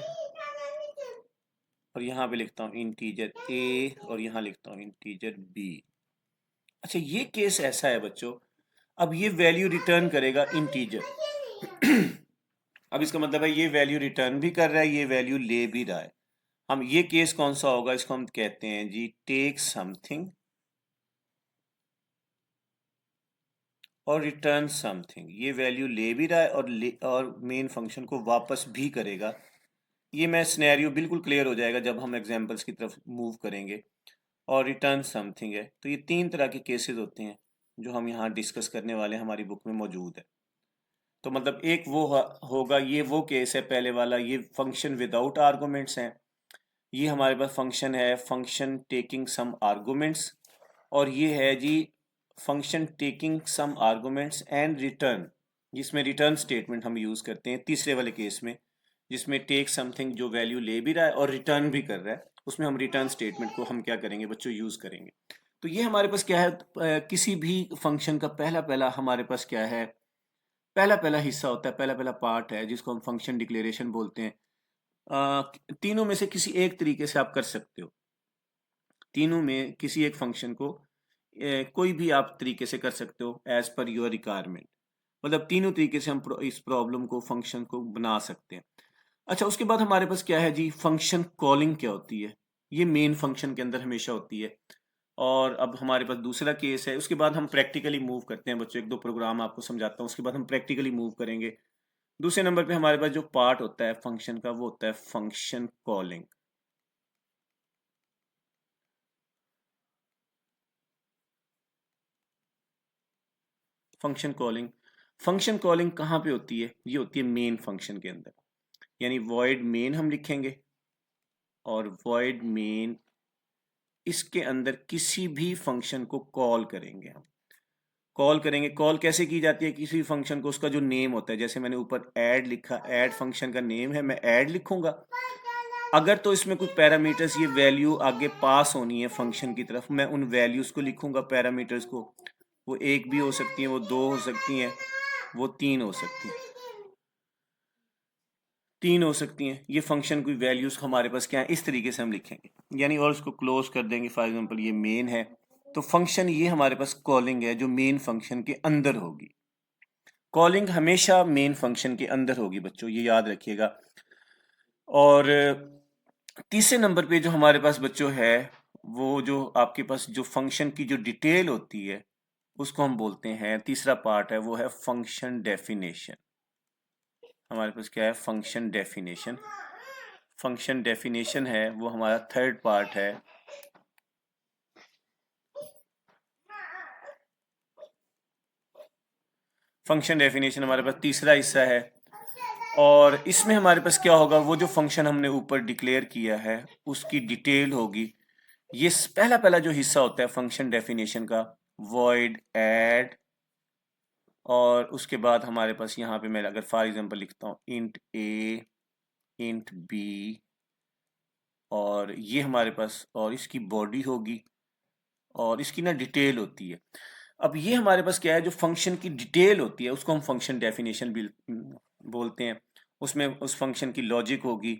और यहाँ पे लिखता हूँ इंटीजर a और यहाँ लिखता हूँ इंटीजर b। अच्छा, ये केस ऐसा है बच्चों, अब ये वैल्यू रिटर्न करेगा इंटीजर। अब इसका मतलब है ये वैल्यू रिटर्न भी कर रहा है, ये वैल्यू ले भी रहा है। हम ये केस कौन सा होगा, इसको हम कहते हैं जी टेक समथिंग और रिटर्न समथिंग। ये वैल्यू ले भी रहा है और मेन फंक्शन को वापस भी करेगा। ये मैं सिनेरियो बिल्कुल क्लियर हो जाएगा जब हम एग्जांपल्स की तरफ मूव करेंगे। और रिटर्न समथिंग है, तो ये तीन तरह के केसेस होते हैं जो हम यहाँ डिस्कस करने वाले हैं, हमारी बुक में मौजूद है। तो मतलब एक वो होगा, ये वो केस है पहले वाला, ये फंक्शन विदाउट आर्गूमेंट्स हैं। ये हमारे पास फंक्शन है फंक्शन टेकिंग सम आर्गूमेंट्स, और ये है the function taking some arguments and return, जिसमें रिटर्न स्टेटमेंट हम यूज़ करते हैं तीसरे वाले केस में, जिसमें टेक समथिंग जो वैल्यू ले भी रहा है और रिटर्न भी कर रहा है, उसमें हम रिटर्न स्टेटमेंट को हम क्या करेंगे बच्चों, यूज़ करेंगे। तो ये हमारे पास क्या है, किसी भी फंक्शन का पहला पहला हमारे पास क्या है, पहला पहला हिस्सा होता है, पहला पहला पार्ट है जिसको हम फंक्शन डिक्लेरेशन बोलते हैं। तीनों में से किसी एक तरीके से आप कर सकते हो, तीनों में किसी एक फंक्शन को कोई भी आप तरीके से कर सकते हो एज पर योर रिक्वायरमेंट। मतलब तीनों तरीके से हम इस प्रॉब्लम को फंक्शन को बना सकते हैं। अच्छा, उसके बाद हमारे पास क्या है जी, फंक्शन कॉलिंग क्या होती है, ये मेन फंक्शन के अंदर हमेशा होती है। और अब हमारे पास दूसरा केस है, उसके बाद हम प्रैक्टिकली मूव करते हैं बच्चों, एक दो प्रोग्राम आपको समझाता हूँ, उसके बाद हम प्रैक्टिकली मूव करेंगे। दूसरे नंबर पे हमारे पास जो पार्ट होता है फंक्शन का, वो होता है फंक्शन कॉलिंग। फंक्शन कॉलिंग कहाँ पे होती है, ये होती है मेन फंक्शन के अंदर। यानी void main हम लिखेंगे और void main इसके अंदर किसी भी फंक्शन को कॉल करेंगे। हम कॉल करेंगे, कॉल कैसे की जाती है किसी फंक्शन को, उसका जो नेम होता है, जैसे मैंने ऊपर ऐड लिखा, ऐड फंक्शन का नेम है, मैं ऐड लिखूंगा। अगर तो इसमें कुछ पैरामीटर्स, ये वैल्यू आगे पास होनी है फंक्शन की तरफ, मैं उन वैल्यूज को लिखूंगा, पैरामीटर्स को। वो एक भी हो सकती हैं, वो दो हो सकती हैं, वो तीन हो सकती हैं, तीन हो सकती हैं। ये फंक्शन की वैल्यूज हमारे पास क्या है, इस तरीके से हम लिखेंगे यानी, और इसको क्लोज कर देंगे। फॉर एग्जांपल ये मेन है, तो फंक्शन ये हमारे पास कॉलिंग है जो मेन फंक्शन के अंदर होगी। कॉलिंग हमेशा मेन फंक्शन के अंदर होगी बच्चों, ये याद रखिएगा। और तीसरे नंबर पे जो हमारे पास बच्चों है, वो जो आपके पास जो फंक्शन की जो डिटेल होती है, उसको हम बोलते हैं, तीसरा पार्ट है वो है फंक्शन डेफिनेशन। हमारे पास क्या है, फंक्शन डेफिनेशन। फंक्शन डेफिनेशन है वो हमारा थर्ड पार्ट है। फंक्शन डेफिनेशन हमारे पास तीसरा हिस्सा है, और इसमें हमारे पास क्या होगा, वो जो फंक्शन हमने ऊपर डिक्लेयर किया है उसकी डिटेल होगी। ये पहला पहला जो हिस्सा होता है फंक्शन डेफिनेशन का, void add, और उसके बाद हमारे पास यहाँ पे मैं अगर फॉर एग्जांपल लिखता हूँ int a int b, और ये हमारे पास, और इसकी बॉडी होगी और इसकी ना डिटेल होती है। अब ये हमारे पास क्या है, जो फंक्शन की डिटेल होती है उसको हम फंक्शन डेफिनेशन भी बोलते हैं। उसमें उस फंक्शन की लॉजिक होगी,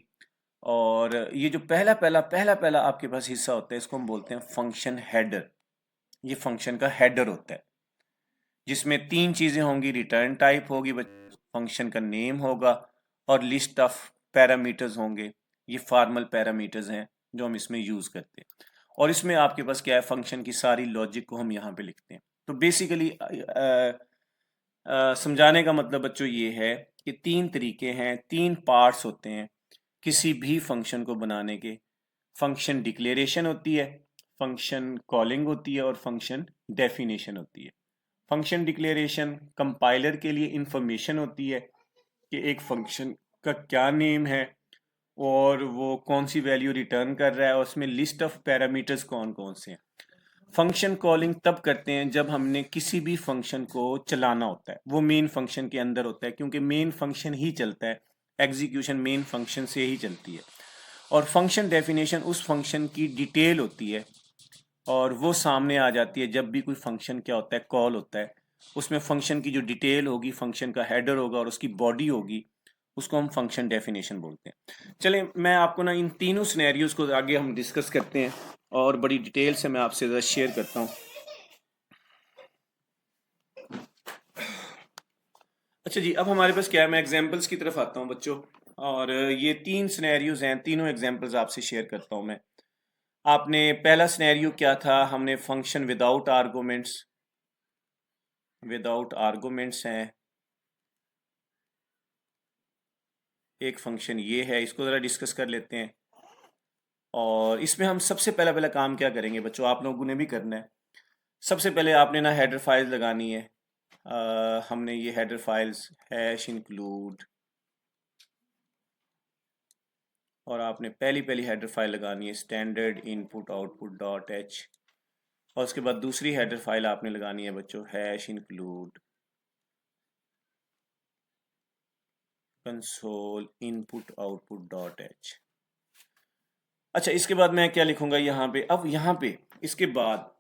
और ये जो पहला पहला आपके पास हिस्सा होता है इसको हम बोलते हैं फंक्शन हेडर। ये फंक्शन का हेडर होता है जिसमें तीन चीजें होंगी, रिटर्न टाइप होगी, फंक्शन का नेम होगा, और लिस्ट ऑफ पैरामीटर्स होंगे। ये फॉर्मल पैरामीटर्स हैं जो हम इसमें यूज करते हैं, और इसमें आपके पास क्या है, फंक्शन की सारी लॉजिक को हम यहाँ पे लिखते हैं। तो बेसिकली समझाने का मतलब बच्चों ये है कि तीन तरीके हैं, तीन पार्ट्स होते हैं किसी भी फंक्शन को बनाने के। फंक्शन डिक्लेरेशन होती है, फंक्शन कॉलिंग होती है, और फंक्शन डेफिनेशन होती है। फंक्शन डिक्लेरेशन कंपाइलर के लिए इंफॉर्मेशन होती है कि एक फंक्शन का क्या नेम है और वो कौन सी वैल्यू रिटर्न कर रहा है, और उसमें लिस्ट ऑफ पैरामीटर्स कौन कौन से हैं। फंक्शन कॉलिंग तब करते हैं जब हमने किसी भी फंक्शन को चलाना होता है, वो मेन फंक्शन के अंदर होता है, क्योंकि मेन फंक्शन ही चलता है एग्जीक्यूशन मेन फंक्शन से ही चलती है। और फंक्शन डेफिनेशन उस फंक्शन की डिटेल होती है और वो सामने आ जाती है जब भी कोई फंक्शन क्या होता है, कॉल होता है। उसमें फंक्शन की जो डिटेल होगी, फंक्शन का हेडर होगा और उसकी बॉडी होगी, उसको हम फंक्शन डेफिनेशन बोलते हैं। चलें, मैं आपको ना इन तीनों सिनेरियोज को आगे हम डिस्कस करते हैं और बड़ी डिटेल से मैं आपसे ज़रा शेयर करता हूँ। अच्छा जी, अब हमारे पास क्या है, मैं एग्जांपल्स की तरफ आता हूँ बच्चों। और ये 3 सिनेरियोज हैं, तीनों एग्जांपल्स आपसे शेयर करता हूँ मैं। आपने पहला सिनेरियो क्या था, हमने फंक्शन विदाउट आर्गुमेंट्स हैं। एक फंक्शन ये है, इसको ज़रा डिस्कस कर लेते हैं। और इसमें हम सबसे पहला काम क्या करेंगे बच्चों, आप लोगों ने भी करना है। सबसे पहले आपने ना हेडर फाइल लगानी है। हमने ये हेडर फाइल्स हैश इंक्लूड, और आपने पहली हेडर फाइल लगानी है standard input output dot H. और उसके बाद दूसरी हेडर फाइल आपने लगानी है बच्चों hash include console input output dot H. अच्छा, इसके बाद मैं क्या लिखूंगा यहाँ पे, अब यहाँ पे इसके बाद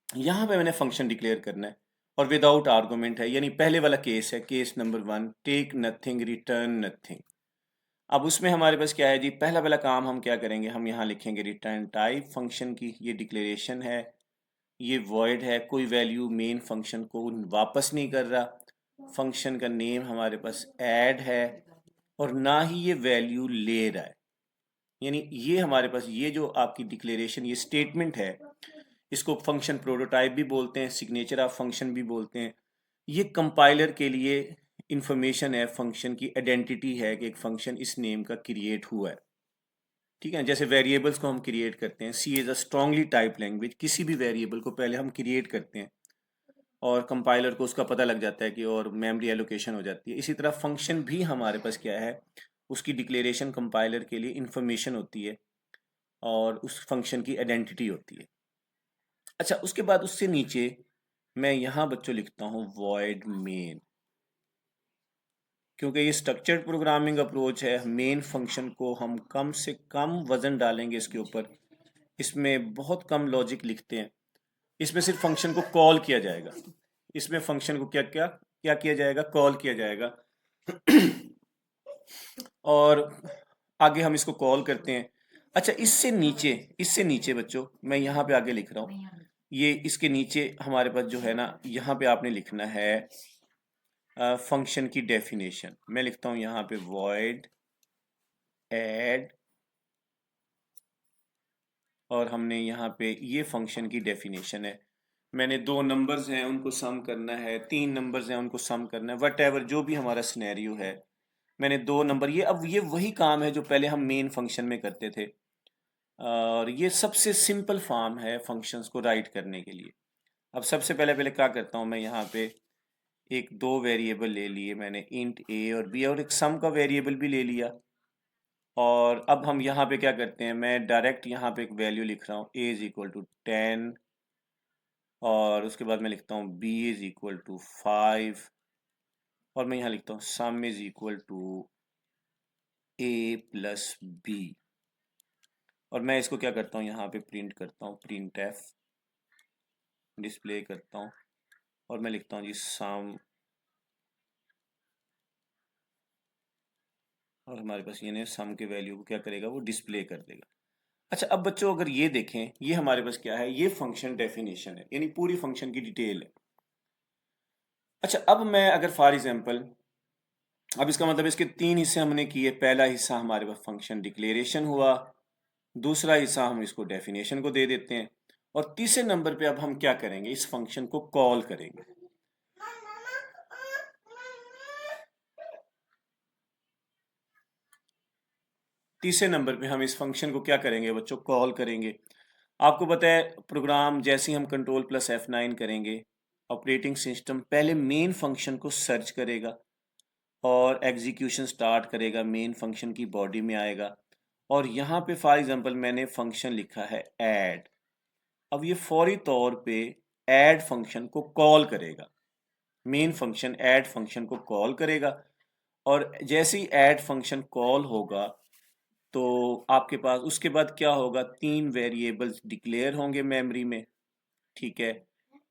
यहाँ पे मैंने फंक्शन डिक्लेयर करना है और विदाउट आर्गुमेंट है, यानी पहले वाला केस है, case number 1, take nothing return nothing. अब उसमें हमारे पास क्या है जी, पहला काम हम क्या करेंगे, हम यहाँ लिखेंगे रिटर्न टाइप फंक्शन की, ये डिक्लेरेशन है, ये वॉइड है, कोई वैल्यू मेन फंक्शन को वापस नहीं कर रहा। फंक्शन का नेम हमारे पास ऐड है और ना ही ये वैल्यू ले रहा है। यानी ये हमारे पास ये जो आपकी डिक्लेरेशन, ये स्टेटमेंट है, इसको फंक्शन प्रोटोटाइप भी बोलते हैं, सिग्नेचर ऑफ फंक्शन भी बोलते हैं। ये कंपाइलर के लिए इंफॉर्मेशन है, फंक्शन की आइडेंटिटी है कि एक फंक्शन इस नेम का क्रिएट हुआ है। ठीक है, जैसे वेरिएबल्स को हम क्रिएट करते हैं, C is a strongly type language, किसी भी वेरिएबल को पहले हम क्रिएट करते हैं और कंपाइलर को उसका पता लग जाता है कि, और मेमोरी एलोकेशन हो जाती है। इसी तरह फंक्शन भी हमारे पास क्या है, उसकी डिक्लेरेशन कंपाइलर के लिए इंफॉर्मेशन होती है और उस फंक्शन की आइडेंटिटी होती है। अच्छा, उसके बाद उससे नीचे मैं यहाँ बच्चों लिखता हूँ वॉइड मेन, क्योंकि ये स्ट्रक्चर्ड प्रोग्रामिंग अप्रोच है। मेन फंक्शन को हम कम से कम वजन डालेंगे इसके ऊपर, इसमें बहुत कम लॉजिक लिखते हैं। इसमें सिर्फ फंक्शन को कॉल किया जाएगा, इसमें फंक्शन को क्या क्या क्या किया जाएगा, कॉल किया जाएगा। और आगे हम इसको कॉल करते हैं। अच्छा, इससे नीचे बच्चों मैं यहाँ पे आगे लिख रहा हूँ, ये इसके नीचे हमारे पास जो है ना, यहाँ पे आपने लिखना है फंक्शन की डेफिनेशन। मैं लिखता हूँ यहाँ पे void add, और हमने यहाँ पे ये फंक्शन की डेफिनेशन है। मैंने 2 नंबर्स हैं उनको सम करना है, 3 नंबर्स हैं उनको सम करना है, वट एवर जो भी हमारा सिनेरियो है। मैंने 2 नंबर, ये अब ये वही काम है जो पहले हम मेन फंक्शन में करते थे, और ये सबसे सिंपल फॉर्म है फंक्शंस को राइट करने के लिए। अब सबसे पहले क्या करता हूँ, मैं यहाँ पे एक 2 वेरिएबल ले लिए मैंने, इंट ए और बी, और एक सम का वेरिएबल भी ले लिया। और अब हम यहाँ पे क्या करते हैं, मैं डायरेक्ट यहाँ पे एक वैल्यू लिख रहा हूँ, a इज इक्वल टू 10, और उसके बाद मैं लिखता हूँ b इज इक्वल टू 5, और मैं यहाँ लिखता हूँ sum is equal to a plus b। और मैं इसको क्या करता हूँ, यहाँ पे प्रिंट करता हूँ, प्रिंट एफ डिस्प्ले करता हूँ, और मैं लिखता हूँ जी सम, और हमारे पास ये सम के वैल्यू को क्या करेगा, वो डिस्प्ले कर देगा। अच्छा, अब बच्चों अगर ये देखें, ये हमारे पास क्या है, ये फंक्शन डेफिनेशन है, यानी पूरी फंक्शन की डिटेल है। अच्छा, अब मैं अगर फॉर एग्जांपल, अब इसका मतलब इसके 3 हिस्से हमने किए। पहला हिस्सा हमारे पास फंक्शन डिक्लेरेशन हुआ, दूसरा हिस्सा हम इसको डेफिनेशन को दे देते हैं, और तीसरे नंबर पे अब हम क्या करेंगे, इस फंक्शन को कॉल करेंगे। तीसरे नंबर पे हम इस फंक्शन को क्या करेंगे बच्चों, कॉल करेंगे। आपको पता है प्रोग्राम जैसे ही हम कंट्रोल प्लस F9 करेंगे, ऑपरेटिंग सिस्टम पहले मेन फंक्शन को सर्च करेगा और एग्जीक्यूशन स्टार्ट करेगा, मेन फंक्शन की बॉडी में आएगा। और यहाँ पे फॉर एग्जांपल मैंने फंक्शन लिखा है ऐड। अब ये फौरी तौर पे ऐड फंक्शन को कॉल करेगा, मेन फंक्शन ऐड फंक्शन को कॉल करेगा। और जैसे ही ऐड फंक्शन कॉल होगा तो आपके पास उसके बाद क्या होगा, 3 वेरिएबल्स डिक्लेयर होंगे मेमोरी में, ठीक है।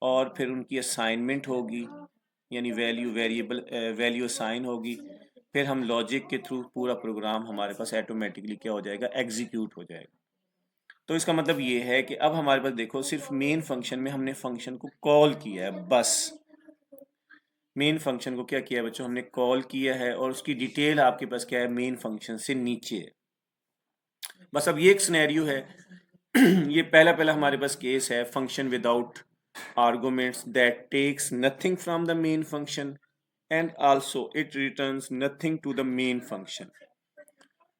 और फिर उनकी असाइनमेंट होगी, यानी वैल्यू असाइन होगी। फिर हम लॉजिक के थ्रू पूरा प्रोग्राम हमारे पास ऑटोमेटिकली क्या हो जाएगा, एग्जीक्यूट हो जाएगा। तो इसका मतलब ये है कि अब हमारे पास देखो सिर्फ मेन फंक्शन में हमने फंक्शन को कॉल किया है, बस मेन फंक्शन को क्या किया है बच्चों, हमने कॉल किया है और उसकी डिटेल आपके पास क्या है, मेन फंक्शन से नीचे है। बस अब ये एक सिनेरियो है ये पहला पहला हमारे पास केस है, function without arguments that takes nothing from the main function and also it returns nothing to the main function.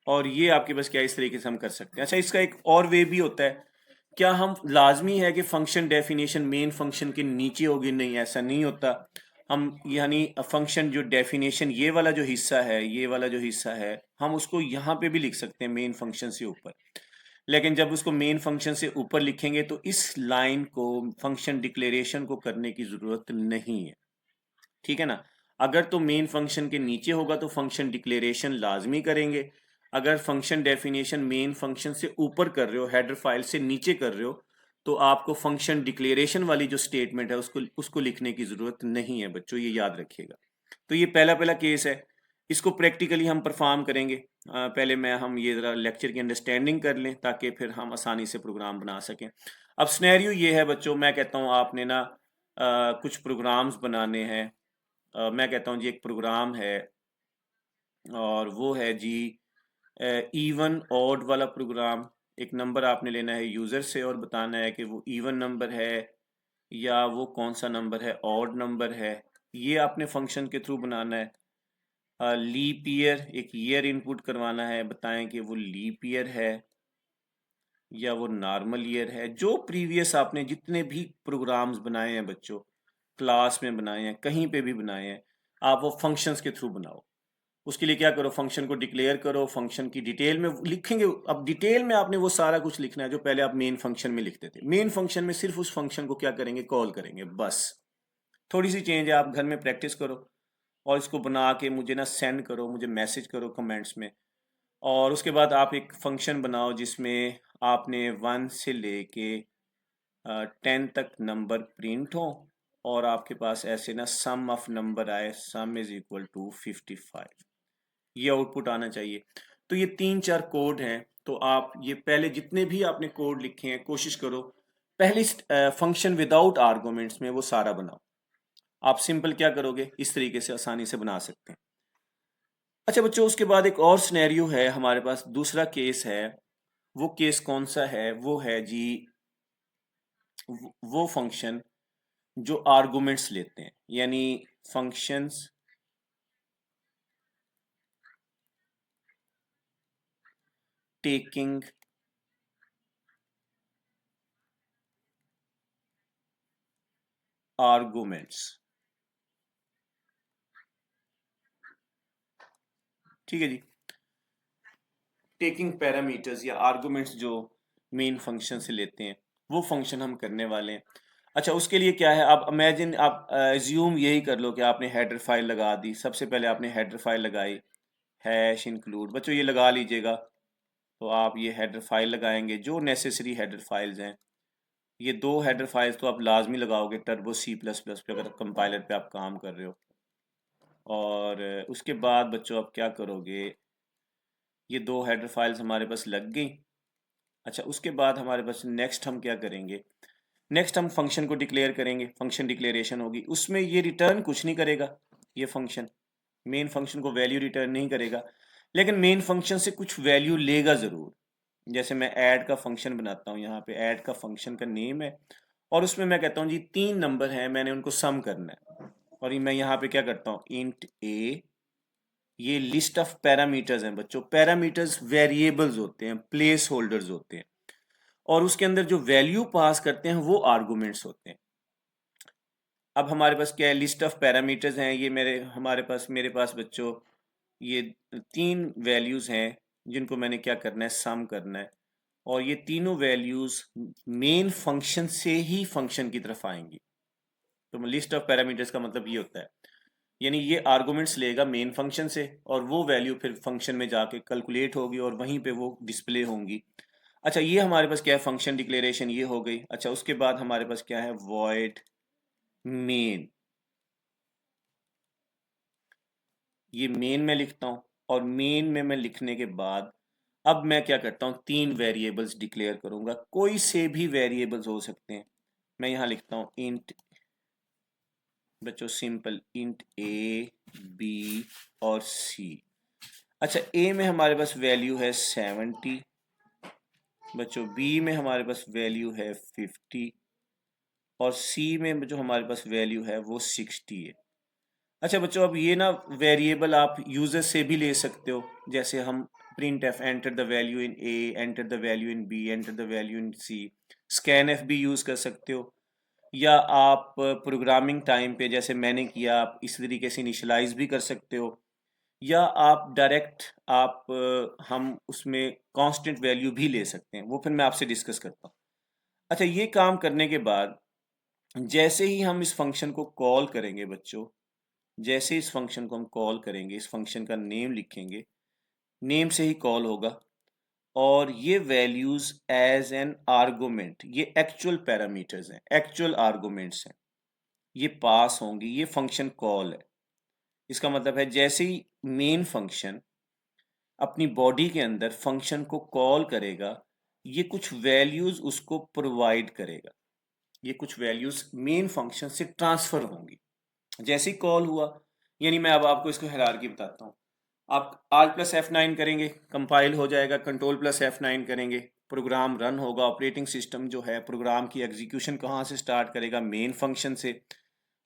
और ये आपके पास क्या इस तरीके से हम कर सकते हैं। अच्छा, इसका एक और वे भी होता है, क्या हम लाजमी है कि फंक्शन डेफिनेशन मेन फंक्शन के नीचे होगी? नहीं, ऐसा नहीं होता। हम यानी फंक्शन जो डेफिनेशन ये वाला जो हिस्सा है, ये वाला जो हिस्सा है, हम उसको यहाँ पे भी लिख सकते हैं मेन फंक्शन से ऊपर। लेकिन जब उसको मेन फंक्शन से ऊपर लिखेंगे तो इस लाइन को, फंक्शन डिक्लेरेशन को करने की जरूरत नहीं है, ठीक है ना। अगर तो मेन फंक्शन के नीचे होगा तो फंक्शन डिक्लेरेशन लाजमी करेंगे। अगर फंक्शन डेफिनेशन मेन फंक्शन से ऊपर कर रहे हो, हेडर फाइल से नीचे कर रहे हो, तो आपको फंक्शन डिक्लेरेशन वाली जो स्टेटमेंट है उसको लिखने की जरूरत नहीं है बच्चों, ये याद रखिएगा। तो ये पहला पहला केस है, इसको प्रैक्टिकली हम परफॉर्म करेंगे। पहले हम ये ज़रा लेक्चर की अंडरस्टैंडिंग कर लें ताकि फिर हम आसानी से प्रोग्राम बना सकें। अब स्नैरियो ये है बच्चों, मैं कहता हूँ आपने ना कुछ प्रोग्राम्स बनाने हैं। मैं कहता हूँ जी एक प्रोग्राम है और वो है जी इवन ऑड वाला प्रोग्राम। एक नंबर आपने लेना है यूज़र से और बताना है कि वो इवन नंबर है या वो कौन सा नंबर है, ऑड नंबर है। ये आपने फंक्शन के थ्रू बनाना है। लीप ईयर, एक ईयर इनपुट करवाना है, बताएं कि वो लीप ईयर है या वो नॉर्मल ईयर है। जो प्रीवियस आपने जितने भी प्रोग्राम्स बनाए हैं बच्चों, क्लास में बनाए हैं, कहीं पे भी बनाए हैं, आप वो फंक्शंस के थ्रू बनाओ। उसके लिए क्या करो, फंक्शन को डिक्लेयर करो, फंक्शन की डिटेल में लिखेंगे। अब डिटेल में आपने वो सारा कुछ लिखना है जो पहले आप मेन फंक्शन में लिखते थे। मेन फंक्शन में सिर्फ उस फंक्शन को क्या करेंगे, कॉल करेंगे, बस। थोड़ी सी चेंज है, आप घर में प्रैक्टिस करो और इसको बना के मुझे ना सेंड करो, मुझे मैसेज करो कमेंट्स में। और उसके बाद आप एक फंक्शन बनाओ जिसमें आपने 1 से लेके 10 तक नंबर प्रिंट हो और आपके पास ऐसे ना सम ऑफ नंबर आए, सम इज इक्वल टू 55, ये आउटपुट आना चाहिए। तो ये 3-4 कोड हैं। तो आप ये पहले जितने भी आपने कोड लिखे हैं कोशिश करो पहले फंक्शन विदाउट आर्गुमेंट्स में वो सारा बनाओ। आप सिंपल क्या करोगे, इस तरीके से आसानी से बना सकते हैं। अच्छा बच्चों, उसके बाद एक और सिनेरियो है हमारे पास, दूसरा केस है। वो केस कौन सा है, वो है जी वो फंक्शन जो आर्गुमेंट्स लेते हैं, यानी फंक्शंस टेकिंग आर्गुमेंट्स, ठीक है जी। टेकिंग पैरामीटर्स या आर्गुमेंट्स जो मेन फंक्शन से लेते हैं, वो फंक्शन हम करने वाले हैं। अच्छा, उसके लिए क्या है, आप इमेजिन, आप एज्यूम यही कर लो कि आपने हेडर फाइल लगा दी। सबसे पहले आपने हेडर फाइल लगाई, हैश इंक्लूड, बच्चों ये लगा लीजिएगा। तो आप ये हेडर फाइल लगाएंगे, जो नेसेसरी हेडर फाइल्स हैं। ये 2 हेडर फाइल्स तो आप लाजमी लगाओगे टर्बो C++ पे, अगर कंपाइलर पे आप काम कर रहे हो। और उसके बाद बच्चों आप क्या करोगे, ये 2 हेडर फाइल्स हमारे पास लग गई। अच्छा, उसके बाद हमारे पास नेक्स्ट हम क्या करेंगे, नेक्स्ट हम फंक्शन को डिक्लेयर करेंगे, फंक्शन डिक्लेरेशन होगी। उसमें ये रिटर्न कुछ नहीं करेगा, ये फंक्शन मेन फंक्शन को वैल्यू रिटर्न नहीं करेगा, लेकिन मेन फंक्शन से कुछ वैल्यू लेगा ज़रूर। जैसे मैं ऐड का फंक्शन बनाता हूँ, यहाँ पे ऐड का फंक्शन का नेम है और उसमें मैं कहता हूँ जी 3 नंबर हैं, मैंने उनको सम करना है। और मैं यहाँ पे क्या करता हूँ, इंट ए, ये लिस्ट ऑफ पैरामीटर्स हैं बच्चों। पैरामीटर्स वेरिएबल्स होते हैं, प्लेस होल्डर्स होते हैं, और उसके अंदर जो वैल्यू पास करते हैं वो आर्गुमेंट्स होते हैं। अब हमारे पास क्या है, लिस्ट ऑफ पैरामीटर्स हैं, ये मेरे पास बच्चों ये 3 वैल्यूज हैं जिनको मैंने क्या करना है, सम करना है। और ये तीनों वैल्यूज मेन फंक्शन से ही फंक्शन की तरफ आएंगी। तो लिस्ट ऑफ पैरामीटर्स का मतलब ये होता है, यानी ये आर्गुमेंट्स लेगा मेन फंक्शन से और वो वैल्यू फिर फंक्शन में जाके कैलकुलेट होगी और वहीं पे वो डिस्प्ले होंगी। अच्छा, ये हमारे पास क्या है, फंक्शन डिक्लेरेशन ये हो गई। अच्छा, उसके बाद हमारे पास क्या है, वॉइड मेन। ये मेन में लिखता हूँ और मेन में मैं लिखने के बाद अब मैं क्या करता हूँ, 3 वेरिएबल्स डिक्लेयर करूंगा। कोई से भी वेरिएबल्स हो सकते हैं। मैं यहाँ लिखता हूँ इंट, बच्चों सिंपल इंट ए, बी और सी। अच्छा, ए में हमारे पास वैल्यू है 70, बच्चों बी में हमारे पास वैल्यू है 50 और सी में जो हमारे पास वैल्यू है वो 60 है। अच्छा बच्चों, अब ये ना वेरिएबल आप यूजर से भी ले सकते हो। जैसे हम print F enter the value in A, enter the value in B, enter the value in C. Scan F भी यूज कर सकते हो, या आप प्रोग्रामिंग टाइम पे जैसे मैंने किया आप इस तरीके से इनिशलाइज भी कर सकते हो, या आप डायरेक्ट हम उसमें कांस्टेंट वैल्यू भी ले सकते हैं। वो फिर मैं आपसे डिस्कस करता हूँ। अच्छा, ये काम करने के बाद जैसे ही हम इस फंक्शन को कॉल करेंगे बच्चों, जैसे इस फंक्शन को हम कॉल करेंगे, इस फंक्शन का नेम लिखेंगे, नेम से ही कॉल होगा और ये वैल्यूज एज एन आर्गुमेंट, ये एक्चुअल पैरामीटर्स हैं, एक्चुअल आर्गुमेंट्स हैं, ये पास होंगी। ये फंक्शन कॉल है। इसका मतलब है जैसे ही मेन फंक्शन अपनी बॉडी के अंदर फंक्शन को कॉल करेगा, ये कुछ वैल्यूज उसको प्रोवाइड करेगा, ये कुछ वैल्यूज मेन फंक्शन से ट्रांसफर होंगी जैसे ही कॉल हुआ। यानी मैं अब आपको इसको हायरार्की बताता हूँ। आप Alt+F9 करेंगे, कंपाइल हो जाएगा, Ctrl+F9 करेंगे, प्रोग्राम रन होगा। ऑपरेटिंग सिस्टम जो है प्रोग्राम की एग्जीक्यूशन कहाँ से स्टार्ट करेगा, मेन फंक्शन से।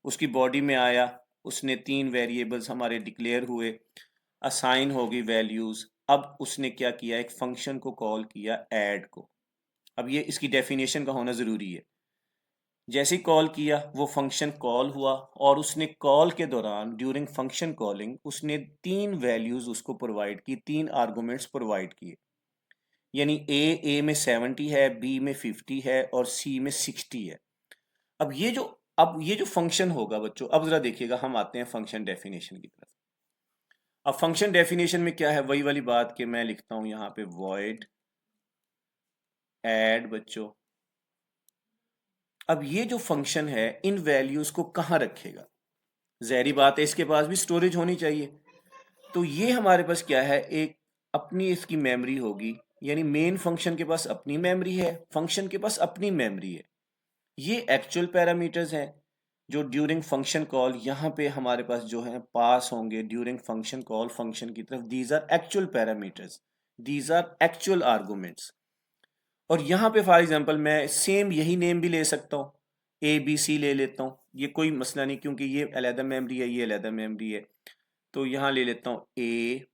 उसकी बॉडी में आया, उसने 3 वेरिएबल्स हमारे डिक्लेयर हुए, असाइन होगी वैल्यूज। अब उसने क्या किया, एक फंक्शन को कॉल किया ऐड को। अब ये इसकी डेफिनेशन का होना ज़रूरी है। जैसे ही कॉल किया वो फंक्शन कॉल हुआ और उसने कॉल के दौरान ड्यूरिंग फंक्शन कॉलिंग उसने 3 वैल्यूज उसको प्रोवाइड की, 3 आर्गुमेंट्स प्रोवाइड किए। यानी ए में 70 है, बी में 50 है और सी में 60 है। अब ये जो फंक्शन होगा बच्चों, अब जरा देखिएगा, हम आते हैं फंक्शन डेफिनेशन की तरफ। अब फंक्शन डेफिनेशन में क्या है, वही वाली बात कि मैं लिखता हूं यहाँ पे वॉइड ऐड बच्चों। अब ये जो फंक्शन है इन वैल्यूज को कहाँ रखेगा, जहरी बात है इसके पास भी स्टोरेज होनी चाहिए। तो ये हमारे पास क्या है, एक अपनी इसकी मेमोरी होगी। यानी मेन फंक्शन के पास अपनी मेमोरी है, फंक्शन के पास अपनी मेमोरी है। ये एक्चुअल पैरामीटर्स हैं जो ड्यूरिंग फंक्शन कॉल यहाँ पे हमारे पास जो है पास होंगे ड्यूरिंग फंक्शन कॉल फंक्शन की तरफ। These are actual parameters, these are actual arguments. और यहाँ पे फॉर एग्जांपल मैं सेम यही नेम भी ले सकता हूँ, ए बी सी ले लेता हूँ, ये कोई मसला नहीं, क्योंकि ये अलहदा मेमोरी है, ये अलहदा मेमोरी है। तो यहाँ ले लेता हूँ ए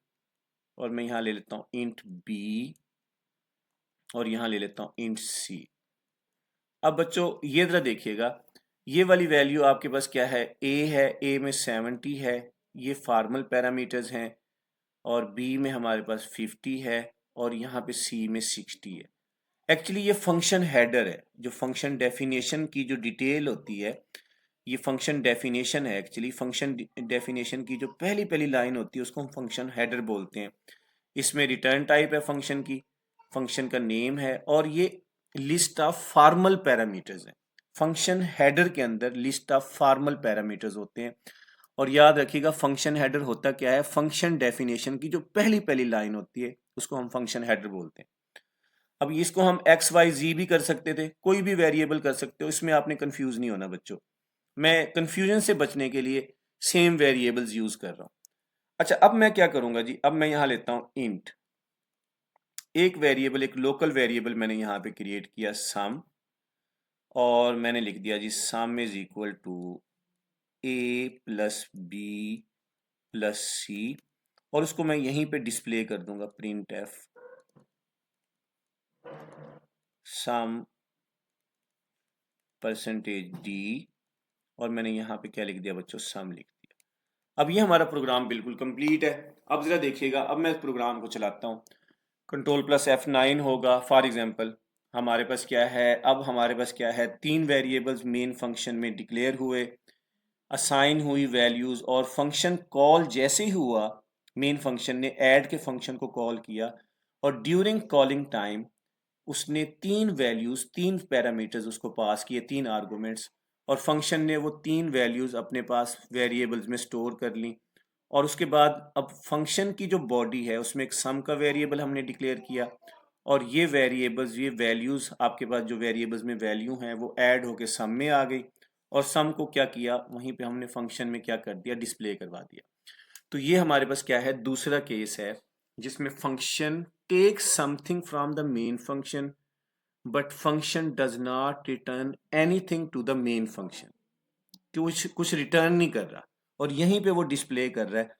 और मैं यहाँ ले लेता हूँ इंट बी और यहाँ ले लेता हूँ इंट सी। अब बच्चों ये जरा देखिएगा, ये वाली वैल्यू आपके पास क्या है, ए में 70 है, ये फॉर्मल पैरामीटर्स हैं, और बी में हमारे पास 50 है और यहाँ पे सी में 60 है। एक्चुअली ये फंक्शन हेडर है, जो फंक्शन डेफिनेशन की जो डिटेल होती है, ये फंक्शन डेफिनेशन है। एक्चुअली फंक्शन डेफिनेशन की जो पहली पहली लाइन होती है उसको हम फंक्शन हेडर बोलते हैं। इसमें रिटर्न टाइप है फंक्शन की, फंक्शन का नेम है और ये लिस्ट ऑफ फॉर्मल पैरामीटर्स है। फंक्शन हेडर के अंदर लिस्ट ऑफ फॉर्मल पैरामीटर्स होते हैं। और याद रखिएगा फंक्शन हेडर होता क्या है, फंक्शन डेफिनेशन की जो पहली पहली लाइन होती है उसको हम फंक्शन हेडर बोलते हैं। अब इसको हम एक्स वाई जी भी कर सकते थे, कोई भी वेरिएबल कर सकते हो, इसमें आपने कंफ्यूज नहीं होना बच्चों। मैं कंफ्यूजन से बचने के लिए सेम वेरिएबल्स यूज कर रहा हूं। अच्छा, अब मैं क्या करूंगा जी, अब मैं यहां लेता हूं इंट, एक वेरिएबल, एक लोकल वेरिएबल मैंने यहां पे क्रिएट किया सम, और मैंने लिख दिया the sum is equal to A plus B plus C, और उसको मैं यहीं पे डिस्प्ले कर दूंगा printf sum percentage d, और मैंने यहाँ पे क्या लिख दिया बच्चों, सम लिख दिया। अब ये हमारा प्रोग्राम बिल्कुल कंप्लीट है। अब जरा देखिएगा, अब मैं इस प्रोग्राम को चलाता हूँ, Ctrl+F9 होगा फॉर एग्जांपल। हमारे पास क्या है, अब हमारे पास क्या है, 3 वेरिएबल्स मेन फंक्शन में डिक्लेयर हुए। असाइन हुई वैल्यूज़ और फंक्शन कॉल जैसे ही हुआ, मेन फंक्शन ने ऐड के फंक्शन को कॉल किया और ड्यूरिंग कॉलिंग टाइम उसने तीन वैल्यूज़, तीन पैरामीटर्स उसको पास किए, तीन आर्गुमेंट्स, और फंक्शन ने वो तीन वैल्यूज़ अपने पास वेरिएबल्स में स्टोर कर ली। और उसके बाद अब फंक्शन की जो बॉडी है उसमें एक सम का वेरिएबल हमने डिक्लेयर किया और ये वेरिएबल्स, ये वैल्यूज़, आपके पास जो वेरिएबल्स में वैल्यू हैं वो ऐड होके सम में आ गई और सम को क्या किया, वहीं पे हमने फंक्शन में क्या कर दिया, डिस्प्ले करवा दिया। तो ये हमारे पास क्या है, दूसरा केस है जिसमें function take something from the main function but function does not return anything to the main function. कुछ रिटर्न नहीं कर रहा और यहीं पे वो डिस्प्ले कर रहा है।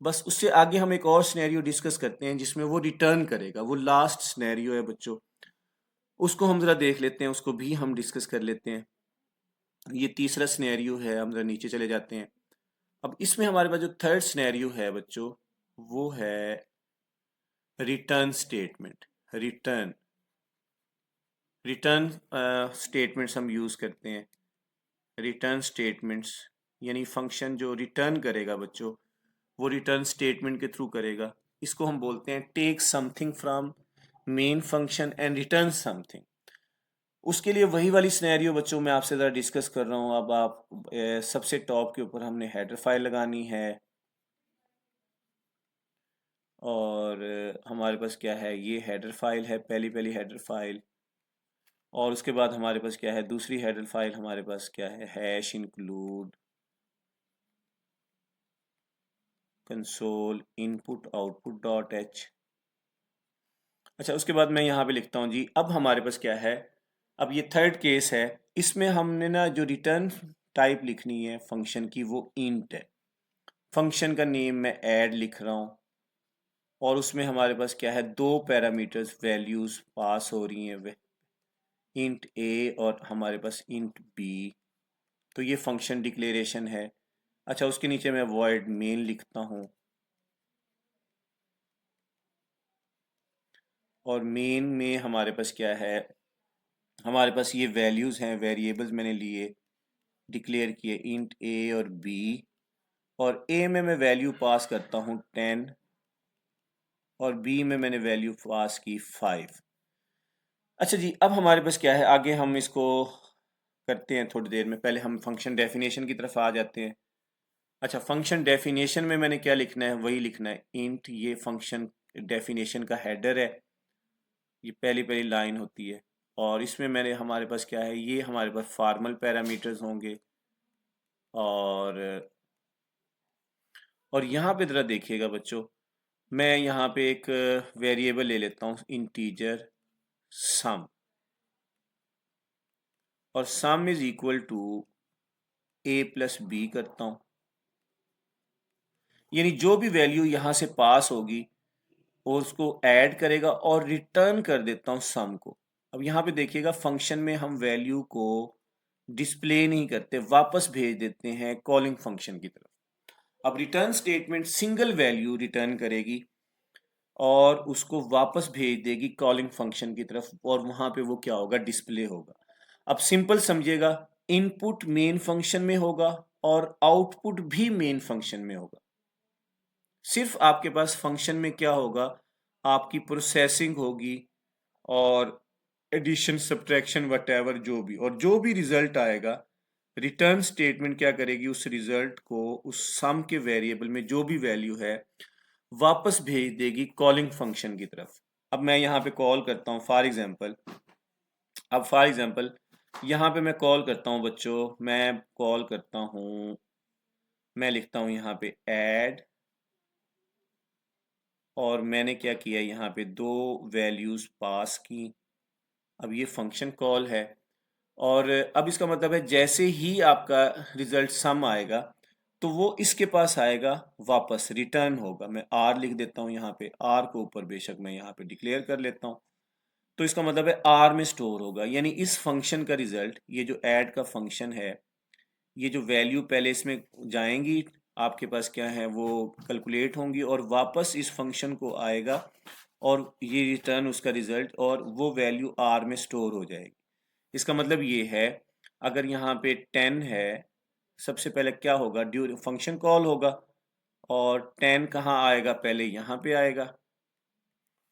बस उससे आगे हम एक और सिनेरियो डिस्कस करते हैं जिसमें वो रिटर्न करेगा, वो लास्ट सिनेरियो है बच्चों, उसको हम जरा देख लेते हैं, उसको भी हम डिस्कस कर लेते हैं। ये तीसरा सिनेरियो है, हम जरा नीचे चले जाते हैं। अब इसमें हमारे पास जो थर्ड सिनेरियो है बच्चों, वो है return statement. Return return statements हम यूज़ करते हैं। रिटर्न स्टेटमेंट्स यानी फंक्शन जो रिटर्न करेगा बच्चों, वो रिटर्न स्टेटमेंट के थ्रू करेगा। इसको हम बोलते हैं take something from main function and return something. उसके लिए वही वाली सिनेरियो बच्चों मैं आपसे ज़रा डिस्कस कर रहा हूँ। अब आप सबसे टॉप के ऊपर हमने हेडर फाइल लगानी है और हमारे पास क्या है, ये हेडर फाइल है, पहली पहली हेडर फाइल। और उसके बाद हमारे पास क्या है, दूसरी हेडर फाइल हमारे पास क्या है, hash include console input output dot H. अच्छा, उसके बाद मैं यहाँ पे लिखता हूँ जी, अब हमारे पास क्या है, अब ये थर्ड केस है, इसमें हमने ना जो रिटर्न टाइप लिखनी है फंक्शन की वो इंट है। फंक्शन का नेम मैं ऐड लिख रहा हूँ और उसमें हमारे पास क्या है, दो पैरामीटर्स वैल्यूज़ पास हो रही हैं, वे इंट ए और हमारे पास इंट बी। तो ये फंक्शन डिक्लेरेशन है। अच्छा, उसके नीचे मैं वॉइड मेन लिखता हूँ और मेन में हमारे पास क्या है, हमारे पास ये वैल्यूज़ हैं, वेरिएबल्स मैंने लिए, डिक्लेयर किए इंट ए और बी, और ए में मैं वैल्यू पास करता हूँ 10 और बी में मैंने वैल्यू पास की 5। अच्छा जी, अब हमारे पास क्या है, आगे हम इसको करते हैं थोड़ी देर में। पहले हम फंक्शन डेफिनेशन की तरफ आ जाते हैं। अच्छा, फंक्शन डेफिनेशन में मैंने क्या लिखना है, वही लिखना है इंट, ये फंक्शन डेफिनेशन का हेडर है, ये पहली पहली लाइन होती है। और इसमें मैंने, हमारे पास क्या है, ये हमारे पास फॉर्मल पैरामीटर्स होंगे और यहाँ पे ज़रा देखिएगा बच्चों, मैं यहाँ पे एक वेरिएबल ले लेता हूँ इंटीजर सम, और sum is equal to A plus B करता हूँ। यानी जो भी वैल्यू यहाँ से पास होगी वो उसको ऐड करेगा और रिटर्न कर देता हूँ सम को। अब यहाँ पे देखिएगा, फंक्शन में हम वैल्यू को डिस्प्ले नहीं करते, वापस भेज देते हैं कॉलिंग फंक्शन की तरफ। अब return statement single value return करेगी और उसको वापस भेज देगी कॉलिंग फंक्शन की तरफ और वहां पे वो क्या होगा, डिस्प्ले होगा। अब सिंपल समझिएगा, इनपुट मेन फंक्शन में होगा और आउटपुट भी मेन फंक्शन में होगा। सिर्फ आपके पास फंक्शन में क्या होगा, आपकी प्रोसेसिंग होगी और एडिशन सब्ट्रैक्शन वटेवर जो भी, और जो भी रिजल्ट आएगा, रिटर्न स्टेटमेंट क्या करेगी, उस रिजल्ट को उस सम के वेरिएबल में जो भी वैल्यू है वापस भेज देगी कॉलिंग फंक्शन की तरफ। अब मैं यहाँ पे कॉल करता हूँ फॉर एग्जांपल, अब फॉर एग्जांपल यहाँ पे मैं कॉल करता हूँ बच्चों, मैं कॉल करता हूँ, मैं लिखता हूँ यहाँ पे ऐड, और मैंने क्या किया, यहाँ पे दो वैल्यूज़ पास की। अब ये फंक्शन कॉल है और अब इसका मतलब है जैसे ही आपका रिजल्ट सम आएगा तो वो इसके पास आएगा, वापस रिटर्न होगा। मैं आर लिख देता हूँ यहाँ पे, आर को ऊपर बेशक मैं यहाँ पे डिक्लेयर कर लेता हूँ, तो इसका मतलब है आर में स्टोर होगा। यानी इस फंक्शन का रिजल्ट, ये जो ऐड का फंक्शन है, ये जो वैल्यू पहले इसमें जाएंगी, आपके पास क्या है, वो कैलकुलेट होंगी और वापस इस फंक्शन को आएगा और ये रिटर्न उसका रिजल्ट, और वो वैल्यू आर में स्टोर हो जाएगी। इसका मतलब ये है, अगर यहाँ पे 10 है सबसे पहले क्या होगा, ड्यूरिंग फंक्शन कॉल होगा और 10 कहाँ आएगा, पहले यहाँ पे आएगा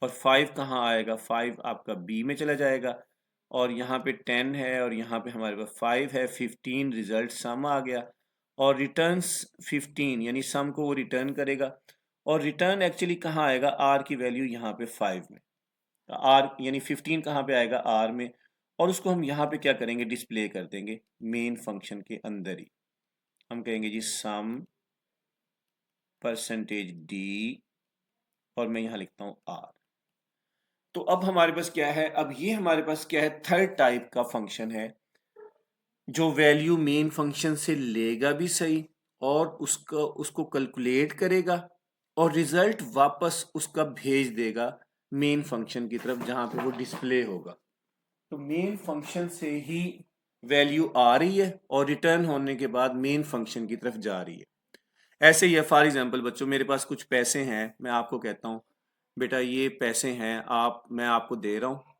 और 5 कहाँ आएगा, 5 आपका बी में चला जाएगा और यहाँ पे 10 है और यहाँ पे हमारे पास 5 है, 15 रिजल्ट सम आ गया और रिटर्न्स 15 यानी सम को वो रिटर्न करेगा और रिटर्न एक्चुअली कहाँ आएगा, आर की वैल्यू यहाँ पे 5 में, आर यानी 15 कहाँ पे आएगा, आर में, और उसको हम यहाँ पे क्या करेंगे, डिस्प्ले कर देंगे मेन फंक्शन के अंदर ही। हम कहेंगे जी सम परसेंटेज डी और मैं यहाँ लिखता हूँ आर। तो अब हमारे पास क्या है, अब ये हमारे पास क्या है, थर्ड टाइप का फंक्शन है जो वैल्यू मेन फंक्शन से लेगा भी सही और उसको कैलकुलेट करेगा और रिजल्ट वापस उसका भेज देगा मेन फंक्शन की तरफ जहां पे वो डिस्प्ले होगा। तो मेन फंक्शन से ही वैल्यू आ रही है और रिटर्न होने के बाद मेन फंक्शन की तरफ जा रही है। ऐसे ही है, फॉर एग्जांपल बच्चों मेरे पास कुछ पैसे हैं, मैं आपको कहता हूँ बेटा ये पैसे हैं, मैं आपको दे रहा हूँ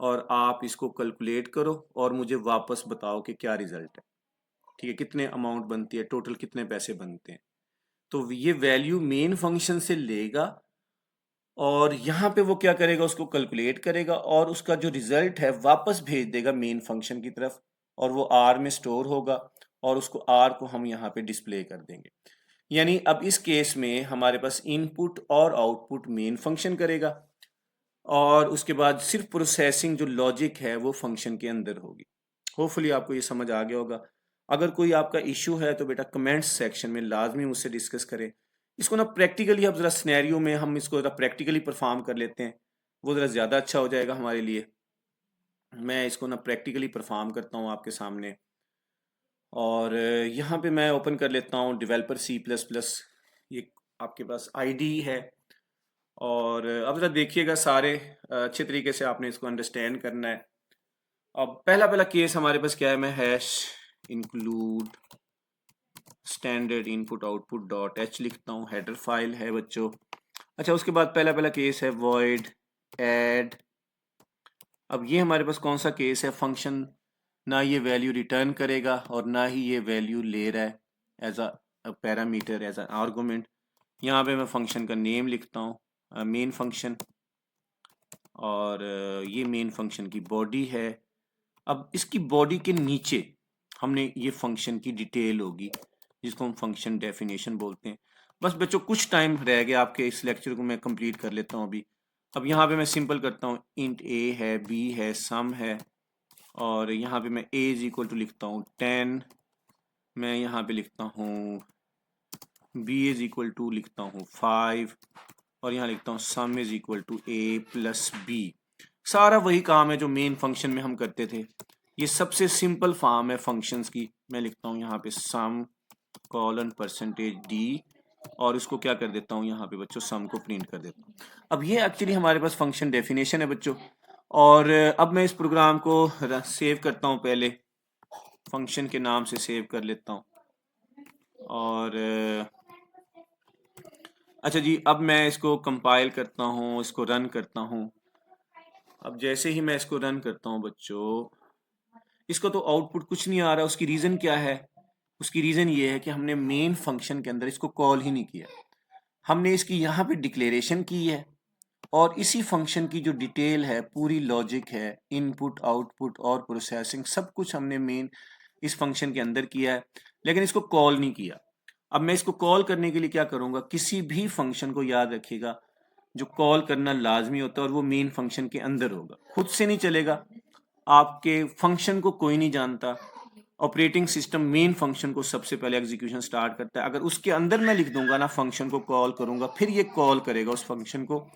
और आप इसको कैलकुलेट करो और मुझे वापस बताओ कि क्या रिजल्ट है, ठीक है, कितने अमाउंट बनती है, टोटल कितने पैसे बनते हैं। तो ये वैल्यू मेन फंक्शन से लेगा और यहाँ पे वो क्या करेगा, उसको कैलकुलेट करेगा और उसका जो रिजल्ट है वापस भेज देगा मेन फंक्शन की तरफ और वो आर में स्टोर होगा और उसको आर को हम यहाँ पे डिस्प्ले कर देंगे। यानी अब इस केस में हमारे पास इनपुट और आउटपुट मेन फंक्शन करेगा और उसके बाद सिर्फ प्रोसेसिंग जो लॉजिक है वो फंक्शन के अंदर होगी। होपफुली आपको ये समझ आ गया होगा। अगर कोई आपका इशू है तो बेटा कमेंट्स सेक्शन में लाजमी मुझसे डिस्कस करें। इसको ना प्रैक्टिकली अब ज़रा सिनेरियो में हम इसको ज़रा प्रैक्टिकली परफॉर्म कर लेते हैं, वो ज़रा ज़्यादा अच्छा हो जाएगा हमारे लिए। मैं इसको ना प्रैक्टिकली परफॉर्म करता हूँ आपके सामने और यहाँ पे मैं ओपन कर लेता हूँ डेवलपर C++। ये आपके पास आईडी है और अब ज़रा देखिएगा सारे अच्छे तरीके से आपने इसको अंडरस्टैंड करना है। अब पहला केस हमारे पास क्या है, मैं hash include standard input output dot H लिखता हूँ, हेडर फाइल है बच्चों। अच्छा उसके बाद पहला केस है वॉइड ऐड। अब ये हमारे पास कौन सा केस है, फंक्शन ना ये वैल्यू रिटर्न करेगा और ना ही ये वैल्यू ले रहा है as a parameter, as a argument. यहाँ पे मैं फंक्शन का नेम लिखता हूँ मेन फंक्शन और ये मेन फंक्शन की बॉडी है। अब इसकी बॉडी के नीचे हमने ये फंक्शन की डिटेल होगी जिसको हम फंक्शन डेफिनेशन बोलते हैं। बस बच्चों कुछ टाइम रह गया आपके इस लेक्चर को मैं कंप्लीट कर लेता हूँ अभी। अब यहाँ पे मैं सिंपल करता हूँ, इंट ए है, बी है, सम है और यहाँ पे मैं a इज इक्वल टू लिखता हूँ 10, मैं यहाँ पे लिखता हूँ b इज इक्वल टू लिखता हूँ 5 और यहाँ लिखता हूँ sum is equal to a plus b। सारा वही काम है जो मेन फंक्शन में हम करते थे। ये सबसे सिंपल फॉर्म है फंक्शंस की। मैं लिखता हूँ यहाँ पे सम कॉलन परसेंटेज डी और इसको क्या कर देता हूँ यहाँ पे बच्चों सम को प्रिंट कर देता हूँ। अब ये एक्चुअली हमारे पास फंक्शन डेफिनेशन है बच्चों और अब मैं इस प्रोग्राम को सेव करता हूँ, पहले फंक्शन के नाम से सेव कर लेता हूँ और अच्छा जी अब मैं इसको कंपाइल करता हूँ, इसको रन करता हूँ। अब जैसे ही मैं इसको रन करता हूँ बच्चों, इसको तो आउटपुट कुछ नहीं आ रहा। उसकी रीज़न क्या है, उसकी रीज़न ये है कि हमने मेन फंक्शन के अंदर इसको कॉल ही नहीं किया। हमने इसकी यहाँ पे डिक्लेरेशन की है और इसी फंक्शन की जो डिटेल है, पूरी लॉजिक है, इनपुट आउटपुट और प्रोसेसिंग सब कुछ हमने मेन इस फंक्शन के अंदर किया है, लेकिन इसको कॉल नहीं किया। अब मैं इसको कॉल करने के लिए क्या करूँगा, किसी भी फंक्शन को याद रखिएगा जो कॉल करना लाजमी होता है और वो मेन फंक्शन के अंदर होगा, खुद से नहीं चलेगा। आपके फंक्शन को कोई नहीं जानता, ऑपरेटिंग सिस्टम मेन फंक्शन को सबसे पहले एग्जीक्यूशन स्टार्ट करता है। अगर उसके अंदर मैं लिख दूंगा ना फंक्शन को कॉल करूंगा, फिर ये कॉल करेगा उस फंक्शन को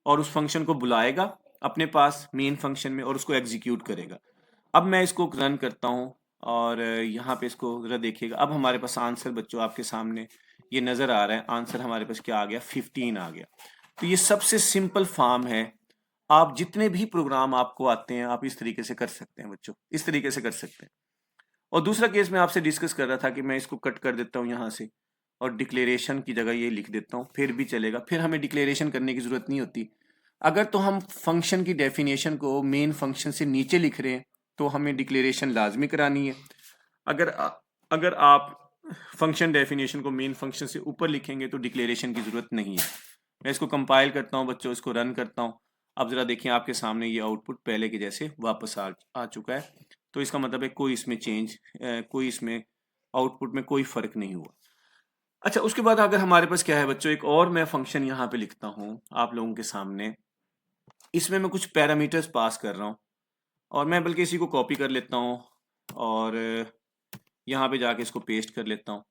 और उस फंक्शन को बुलाएगा अपने पास मेन फंक्शन में और उसको एग्जीक्यूट करेगा। अब मैं इसको रन करता हूँ और यहाँ पे इसको ज़रा देखिएगा। अब हमारे पास आंसर बच्चों आपके सामने ये नज़र आ रहा है, आंसर हमारे पास क्या आ गया, 15 आ गया। तो ये सबसे सिंपल फॉर्म है। आप जितने भी प्रोग्राम आपको आते हैं आप इस तरीके से कर सकते हैं बच्चों, इस तरीके से कर सकते हैं। और दूसरा केस मैं आपसे डिस्कस कर रहा था कि मैं इसको कट कर देता हूँ यहाँ से और डिक्लेरेशन की जगह ये लिख देता हूँ, फिर भी चलेगा, फिर हमें डिक्लेरेशन करने की ज़रूरत नहीं होती। अगर तो हम फंक्शन की डेफिनेशन को मेन फंक्शन से नीचे लिख रहे हैं तो हमें डिक्लेरेशन लाजमी करानी है। अगर अगर आप फंक्शन डेफिनेशन को मेन फंक्शन से ऊपर लिखेंगे तो डिक्लेरेशन की ज़रूरत नहीं है। मैं इसको कंपाइल करता हूँ बच्चों, इसको रन करता हूँ। अब ज़रा देखिए आपके सामने ये आउटपुट पहले के जैसे वापस आ चुका है। तो इसका मतलब है कोई इसमें कोई इसमें आउटपुट में कोई फ़र्क नहीं हुआ। अच्छा, उसके बाद अगर हमारे पास क्या है बच्चों, एक और मैं फंक्शन यहाँ पे लिखता हूँ आप लोगों के सामने। इसमें मैं कुछ पैरामीटर्स पास कर रहा हूँ और मैं बल्कि इसी को कॉपी कर लेता हूँ और यहाँ पे जाके इसको पेस्ट कर लेता हूँ।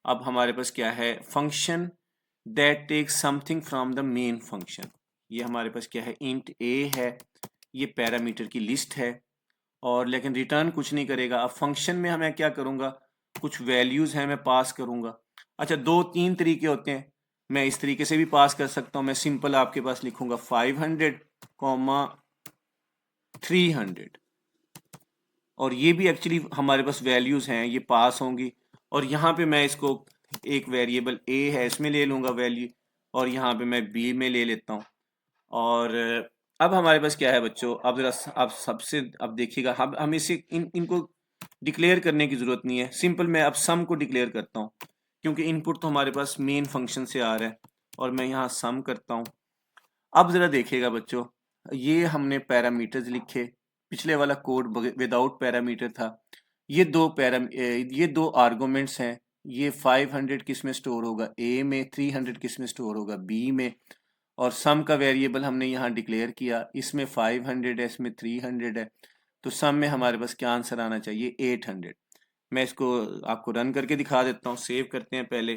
अब हमारे पास क्या है, function that takes something from the main function. ये हमारे पास क्या है, इंट ए है, ये पैरामीटर की लिस्ट है और लेकिन रिटर्न कुछ नहीं करेगा। अब फंक्शन में मैं क्या करूँगा, कुछ वैल्यूज़ हैं मैं पास करूँगा। अच्छा, दो तीन तरीके होते हैं, मैं इस तरीके से भी पास कर सकता हूँ। मैं सिंपल आपके पास लिखूँगा 500, 300 और ये भी एक्चुअली हमारे पास वैल्यूज़ हैं, ये पास होंगी। और यहाँ पे मैं इसको एक वेरिएबल ए है इसमें ले लूँगा वैल्यू और यहाँ पे मैं बी में ले लेता हूँ। और अब हमारे पास क्या है बच्चों, अब जरा आप सबसे अब देखिएगा, हम इसे इनको डिक्लेयर करने की ज़रूरत नहीं है। सिंपल मैं अब सम को डिक्लेयर करता हूँ क्योंकि इनपुट तो हमारे पास मेन फंक्शन से आ रहा है और मैं यहाँ सम करता हूँ। अब ज़रा देखिएगा बच्चों, ये हमने पैरामीटर्स लिखे, पिछले वाला कोड विदाउट पैरामीटर था। ये दो आर्गुमेंट्स हैं। ये 500 किस में स्टोर होगा, ए में, 300 किस में स्टोर होगा, बी में। और सम का वेरिएबल हमने यहाँ डिक्लेयर किया, इसमें 500 है, इसमें 300 है। तो सम में हमारे पास क्या आंसर आना चाहिए, 800। मैं इसको आपको रन करके दिखा देता हूँ, सेव करते हैं पहले।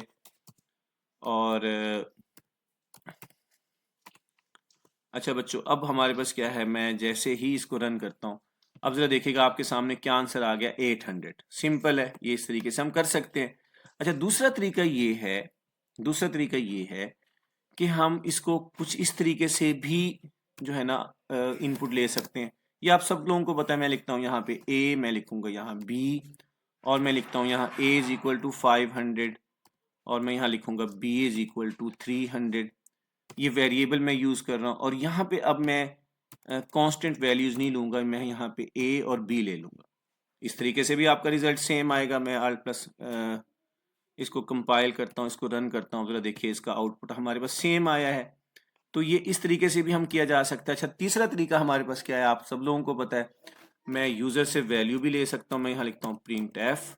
और अच्छा बच्चों, अब हमारे पास क्या है, मैं जैसे ही इसको रन करता हूँ, अब जरा देखिएगा आपके सामने क्या आंसर आ गया, 800। सिंपल है, ये इस तरीके से हम कर सकते हैं। अच्छा, दूसरा तरीका ये है कि हम इसको कुछ इस तरीके से भी जो है ना इनपुट ले सकते हैं। ये आप सब लोगों को पता है। मैं लिखता हूँ यहाँ पे ए, मैं लिखूंगा यहाँ बी और मैं लिखता हूँ यहाँ ए इज इक्वल टू 500 और मैं यहाँ लिखूंगा बी इज इक्वल टू 300। ये वेरिएबल मैं यूज़ कर रहा हूँ और यहाँ पे अब मैं कांस्टेंट वैल्यूज़ नहीं लूँगा, मैं यहाँ पे ए और बी ले लूँगा। इस तरीके से भी आपका रिजल्ट सेम आएगा। मैं आल्ट प्लस इसको कंपाइल करता हूँ, इसको रन करता हूँ, ज़रा देखिए इसका आउटपुट हमारे पास सेम आया है। तो ये इस तरीके से भी हम किया जा सकता है। अच्छा, तीसरा तरीका हमारे पास क्या है, आप सब लोगों को पता है। मैं यूज़र से वैल्यू भी ले सकता हूँ। मैं यहाँ लिखता हूँ प्रिंट एफ,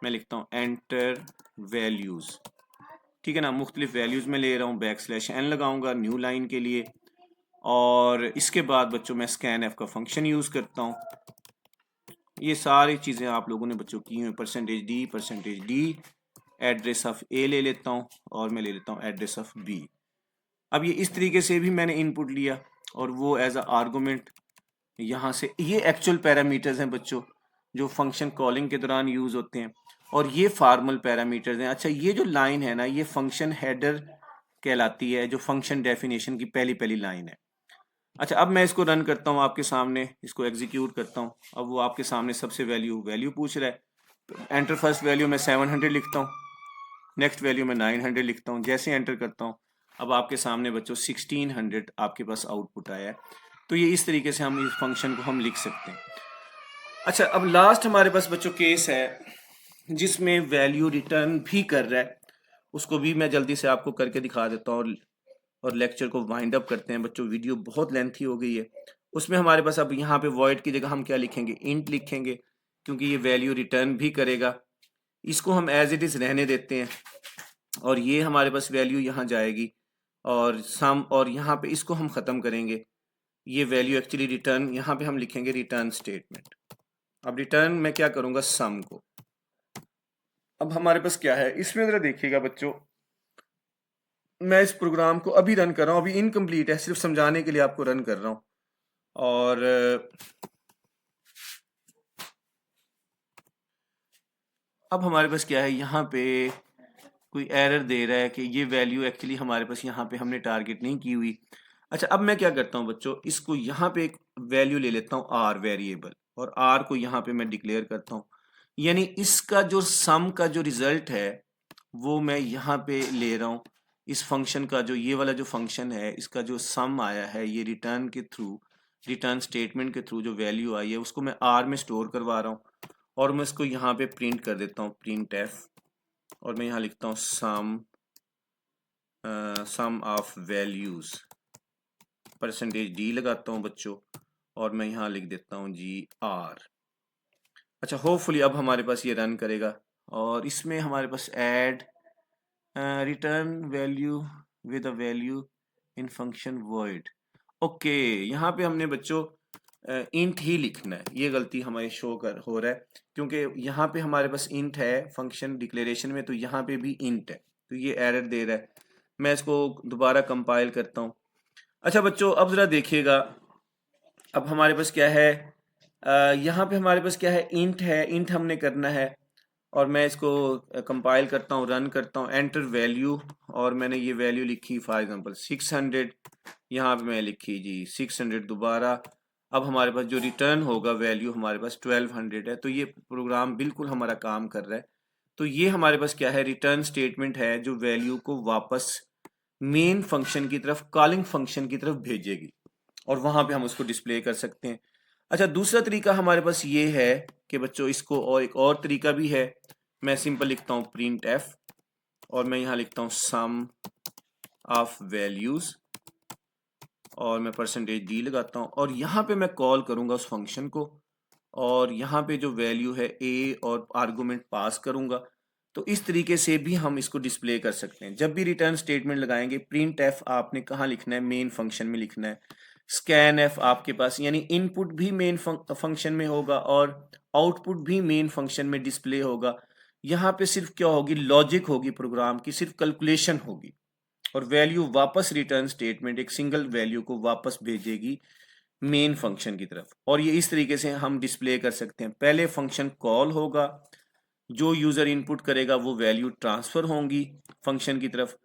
मैं लिखता हूँ एंटर वैल्यूज़, ठीक है ना। मुख्तलिफ वैल्यूज़ में ले रहा हूँ, बैकस्लैश n लगाऊंगा न्यू लाइन के लिए। और इसके बाद बच्चों मैं स्कैन एफ का फंक्शन यूज़ करता हूँ। ये सारी चीज़ें आप लोगों ने बच्चों की हुई, %d एड्रेस ऑफ ए ले लेता हूँ और मैं ले लेता हूँ एड्रेस ऑफ बी। अब ये इस तरीके से भी मैंने इनपुट लिया और वो एज अ आर्गूमेंट यहाँ से, ये एक्चुअल पैरामीटर्स हैं बच्चों जो फंक्शन कॉलिंग के दौरान यूज़ होते हैं और ये फॉर्मल पैरामीटर्स हैं। अच्छा, ये जो लाइन है ना, ये फंक्शन हेडर कहलाती है, जो फंक्शन डेफिनेशन की पहली पहली लाइन है। अच्छा, अब मैं इसको रन करता हूँ आपके सामने, इसको एग्जीक्यूट करता हूँ। अब वो आपके सामने सबसे वैल्यू पूछ रहा है। एंटर फर्स्ट वैल्यू मैं 700 लिखता हूँ, नेक्स्ट वैल्यू मैं 900 लिखता हूँ। जैसे एंटर करता हूँ, अब आपके सामने बच्चों 1600 आपके पास आउटपुट आया है। तो ये इस तरीके से हम इस फंक्शन को हम लिख सकते हैं। अच्छा, अब लास्ट हमारे पास बच्चों केस है जिसमें वैल्यू रिटर्न भी कर रहा है। उसको भी मैं जल्दी से आपको करके दिखा देता हूँ और लेक्चर को वाइंड अप करते हैं बच्चों। वीडियो बहुत लेंथी हो गई है। उसमें हमारे पास अब यहाँ पे वॉइड की जगह हम क्या लिखेंगे, इंट लिखेंगे, क्योंकि ये वैल्यू रिटर्न भी करेगा। इसको हम एज इट इज़ रहने देते हैं और ये हमारे पास वैल्यू यहाँ जाएगी और सम, और यहाँ पे इसको हम ख़त्म करेंगे। ये वैल्यू एक्चुअली रिटर्न, यहाँ पे हम लिखेंगे रिटर्न स्टेटमेंट। अब रिटर्न मैं क्या करूँगा, सम को। अब हमारे पास क्या है, इसमें ज़रा देखिएगा बच्चों, मैं इस प्रोग्राम को अभी रन कर रहा हूँ, अभी इनकम्प्लीट है, सिर्फ समझाने के लिए आपको रन कर रहा हूँ। और अब हमारे पास क्या है, यहाँ पे कोई एरर दे रहा है कि ये वैल्यू एक्चुअली हमारे पास यहाँ पे हमने टारगेट नहीं की हुई। अच्छा, अब मैं क्या करता हूँ बच्चों, इसको यहाँ पे एक वैल्यू ले लेता हूँ आर वेरिएबल, और आर को यहाँ पे मैं डिक्लेयर करता हूँ। यानी इसका जो सम का जो रिजल्ट है वो मैं यहाँ पे ले रहा हूँ। इस फंक्शन का जो ये वाला जो फंक्शन है, इसका जो सम आया है, ये रिटर्न स्टेटमेंट के थ्रू जो वैल्यू आई है उसको मैं आर में स्टोर करवा रहा हूँ और मैं इसको यहाँ पे प्रिंट कर देता हूँ प्रिंट एफ, और मैं यहाँ लिखता हूँ सम ऑफ वैल्यूज परसेंटेज डी लगाता हूँ बच्चों, और मैं यहाँ लिख देता हूँ जी आर। अच्छा, होपफुली अब हमारे पास ये रन करेगा और इसमें हमारे पास add return value with a value in function void. Okay, यहाँ पे हमने बच्चों इंट ही लिखना है, ये गलती हमारी शो हो रहा है क्योंकि यहाँ पे हमारे पास इंट है फंक्शन डिक्लेरेशन में, तो यहाँ पे भी इंट है, तो ये एरर दे रहा है। मैं इसको दोबारा कंपाइल करता हूँ। अच्छा बच्चों, अब जरा देखिएगा, अब हमारे पास क्या है, यहाँ पे हमारे पास क्या है, इंट है, इंट हमने करना है, और मैं इसको कंपाइल करता हूँ, रन करता हूँ, एंटर वैल्यू, और मैंने ये वैल्यू लिखी फॉर एग्जांपल 600, यहाँ पे मैं लिखी जी 600 दोबारा। अब हमारे पास जो रिटर्न होगा वैल्यू हमारे पास 1200 है, तो ये प्रोग्राम बिल्कुल हमारा काम कर रहा है। तो ये हमारे पास क्या है, रिटर्न स्टेटमेंट है जो वैल्यू को वापस मेन फंक्शन की तरफ, कॉलिंग फंक्शन की तरफ भेजेगी, और वहां पे हम उसको डिस्प्ले कर सकते हैं। अच्छा, दूसरा तरीका हमारे पास ये है कि बच्चों इसको, और एक और तरीका भी है, मैं सिंपल लिखता हूँ प्रिंट एफ, और मैं यहाँ लिखता हूँ सम ऑफ वैल्यूज, और मैं परसेंटेज डी लगाता हूँ, और यहाँ पे मैं कॉल करूंगा उस फंक्शन को, और यहाँ पे जो वैल्यू है ए और आर्गुमेंट पास करूंगा। तो इस तरीके से भी हम इसको डिस्प्ले कर सकते हैं। जब भी रिटर्न स्टेटमेंट लगाएंगे, प्रिंट एफ आपने कहाँ लिखना है, मेन फंक्शन में लिखना है। स्कैन एफ आपके पास, यानी इनपुट भी मेन फंक्शन में होगा और आउटपुट भी मेन फंक्शन में डिस्प्ले होगा। यहाँ पे सिर्फ क्या होगी, लॉजिक होगी प्रोग्राम की, सिर्फ कैलकुलेशन होगी, और वैल्यू वापस रिटर्न स्टेटमेंट एक सिंगल वैल्यू को वापस भेजेगी मेन फंक्शन की तरफ। और ये इस तरीके से हम डिस्प्ले कर सकते हैं। पहले फंक्शन कॉल होगा, जो यूजर इनपुट करेगा वो वैल्यू ट्रांसफर होंगी फंक्शन की तरफ,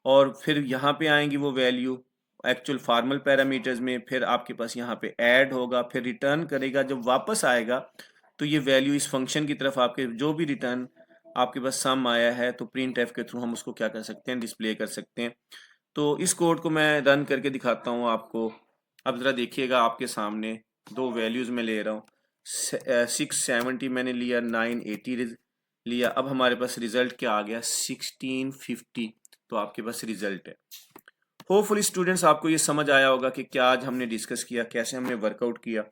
और फिर यहाँ पे आएंगी वो वैल्यू एक्चुअल फॉर्मल पैरामीटर्स में, फिर आपके पास यहाँ पे ऐड होगा, फिर रिटर्न करेगा। जब वापस आएगा तो ये वैल्यू इस फंक्शन की तरफ, आपके जो भी रिटर्न आपके पास सम आया है, तो प्रिंट एफ के थ्रू हम उसको क्या कर सकते हैं, डिस्प्ले कर सकते हैं। तो इस कोड को मैं रन करके दिखाता हूँ आपको। अब जरा देखिएगा, आपके सामने दो वैल्यूज में ले रहा हूँ, 670 मैंने लिया, 980 लिया। अब हमारे पास रिजल्ट क्या आ गया, 1650, तो आपके पास रिजल्ट है। होपफुली स्टूडेंट्स आपको ये समझ आया होगा कि क्या आज हमने डिस्कस किया, कैसे हमने वर्कआउट किया।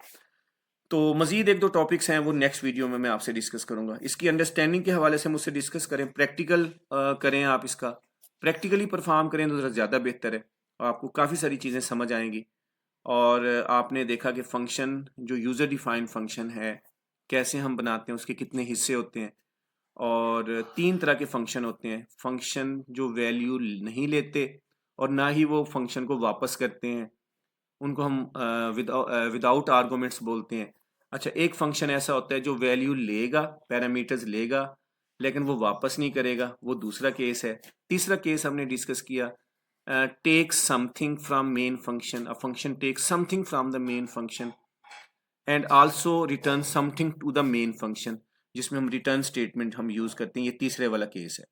तो मजीद एक दो टॉपिक्स हैं, वो नेक्स्ट वीडियो में मैं आपसे डिस्कस करूंगा। इसकी अंडरस्टैंडिंग के हवाले से मुझसे डिस्कस करें, प्रैक्टिकल करें, आप इसका प्रैक्टिकली परफॉर्म करें तो ज़्यादा बेहतर है, आपको काफ़ी सारी चीज़ें समझ आएंगी। और आपने देखा कि फंक्शन जो यूज़र डिफाइंड फंक्शन है कैसे हम बनाते हैं, उसके कितने हिस्से होते हैं, और 3 तरह के फंक्शन होते हैं। फंक्शन जो वैल्यू नहीं लेते और ना ही वो फंक्शन को वापस करते हैं, उनको हम विदाउट आर्गुमेंट्स बोलते हैं। अच्छा, एक फंक्शन ऐसा होता है जो वैल्यू लेगा, पैरामीटर्स लेगा, लेकिन वो वापस नहीं करेगा, वो दूसरा केस है। तीसरा केस हमने डिस्कस किया, take something from main function, a function take something from the main function and also return something to the main function, जिसमें हम रिटर्न स्टेटमेंट हम यूज करते हैं। ये तीसरे वाला केस है।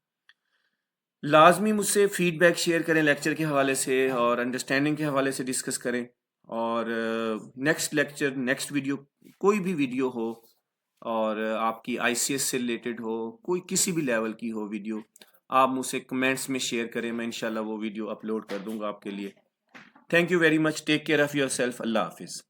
लाजमी मुझसे फीडबैक शेयर करें लेक्चर के हवाले से, और अंडरस्टैंडिंग के हवाले से डिस्कस करें। और नेक्स्ट लेक्चर, नेक्स्ट वीडियो, कोई भी वीडियो हो, और आपकी आईसीएस से रिलेटेड हो, कोई किसी भी लेवल की हो वीडियो, आप मुझसे कमेंट्स में शेयर करें, मैं इंशाल्लाह वो वीडियो अपलोड कर दूंगा आपके लिए। Thank you very much, take care of yourself, Allah हाफिज़।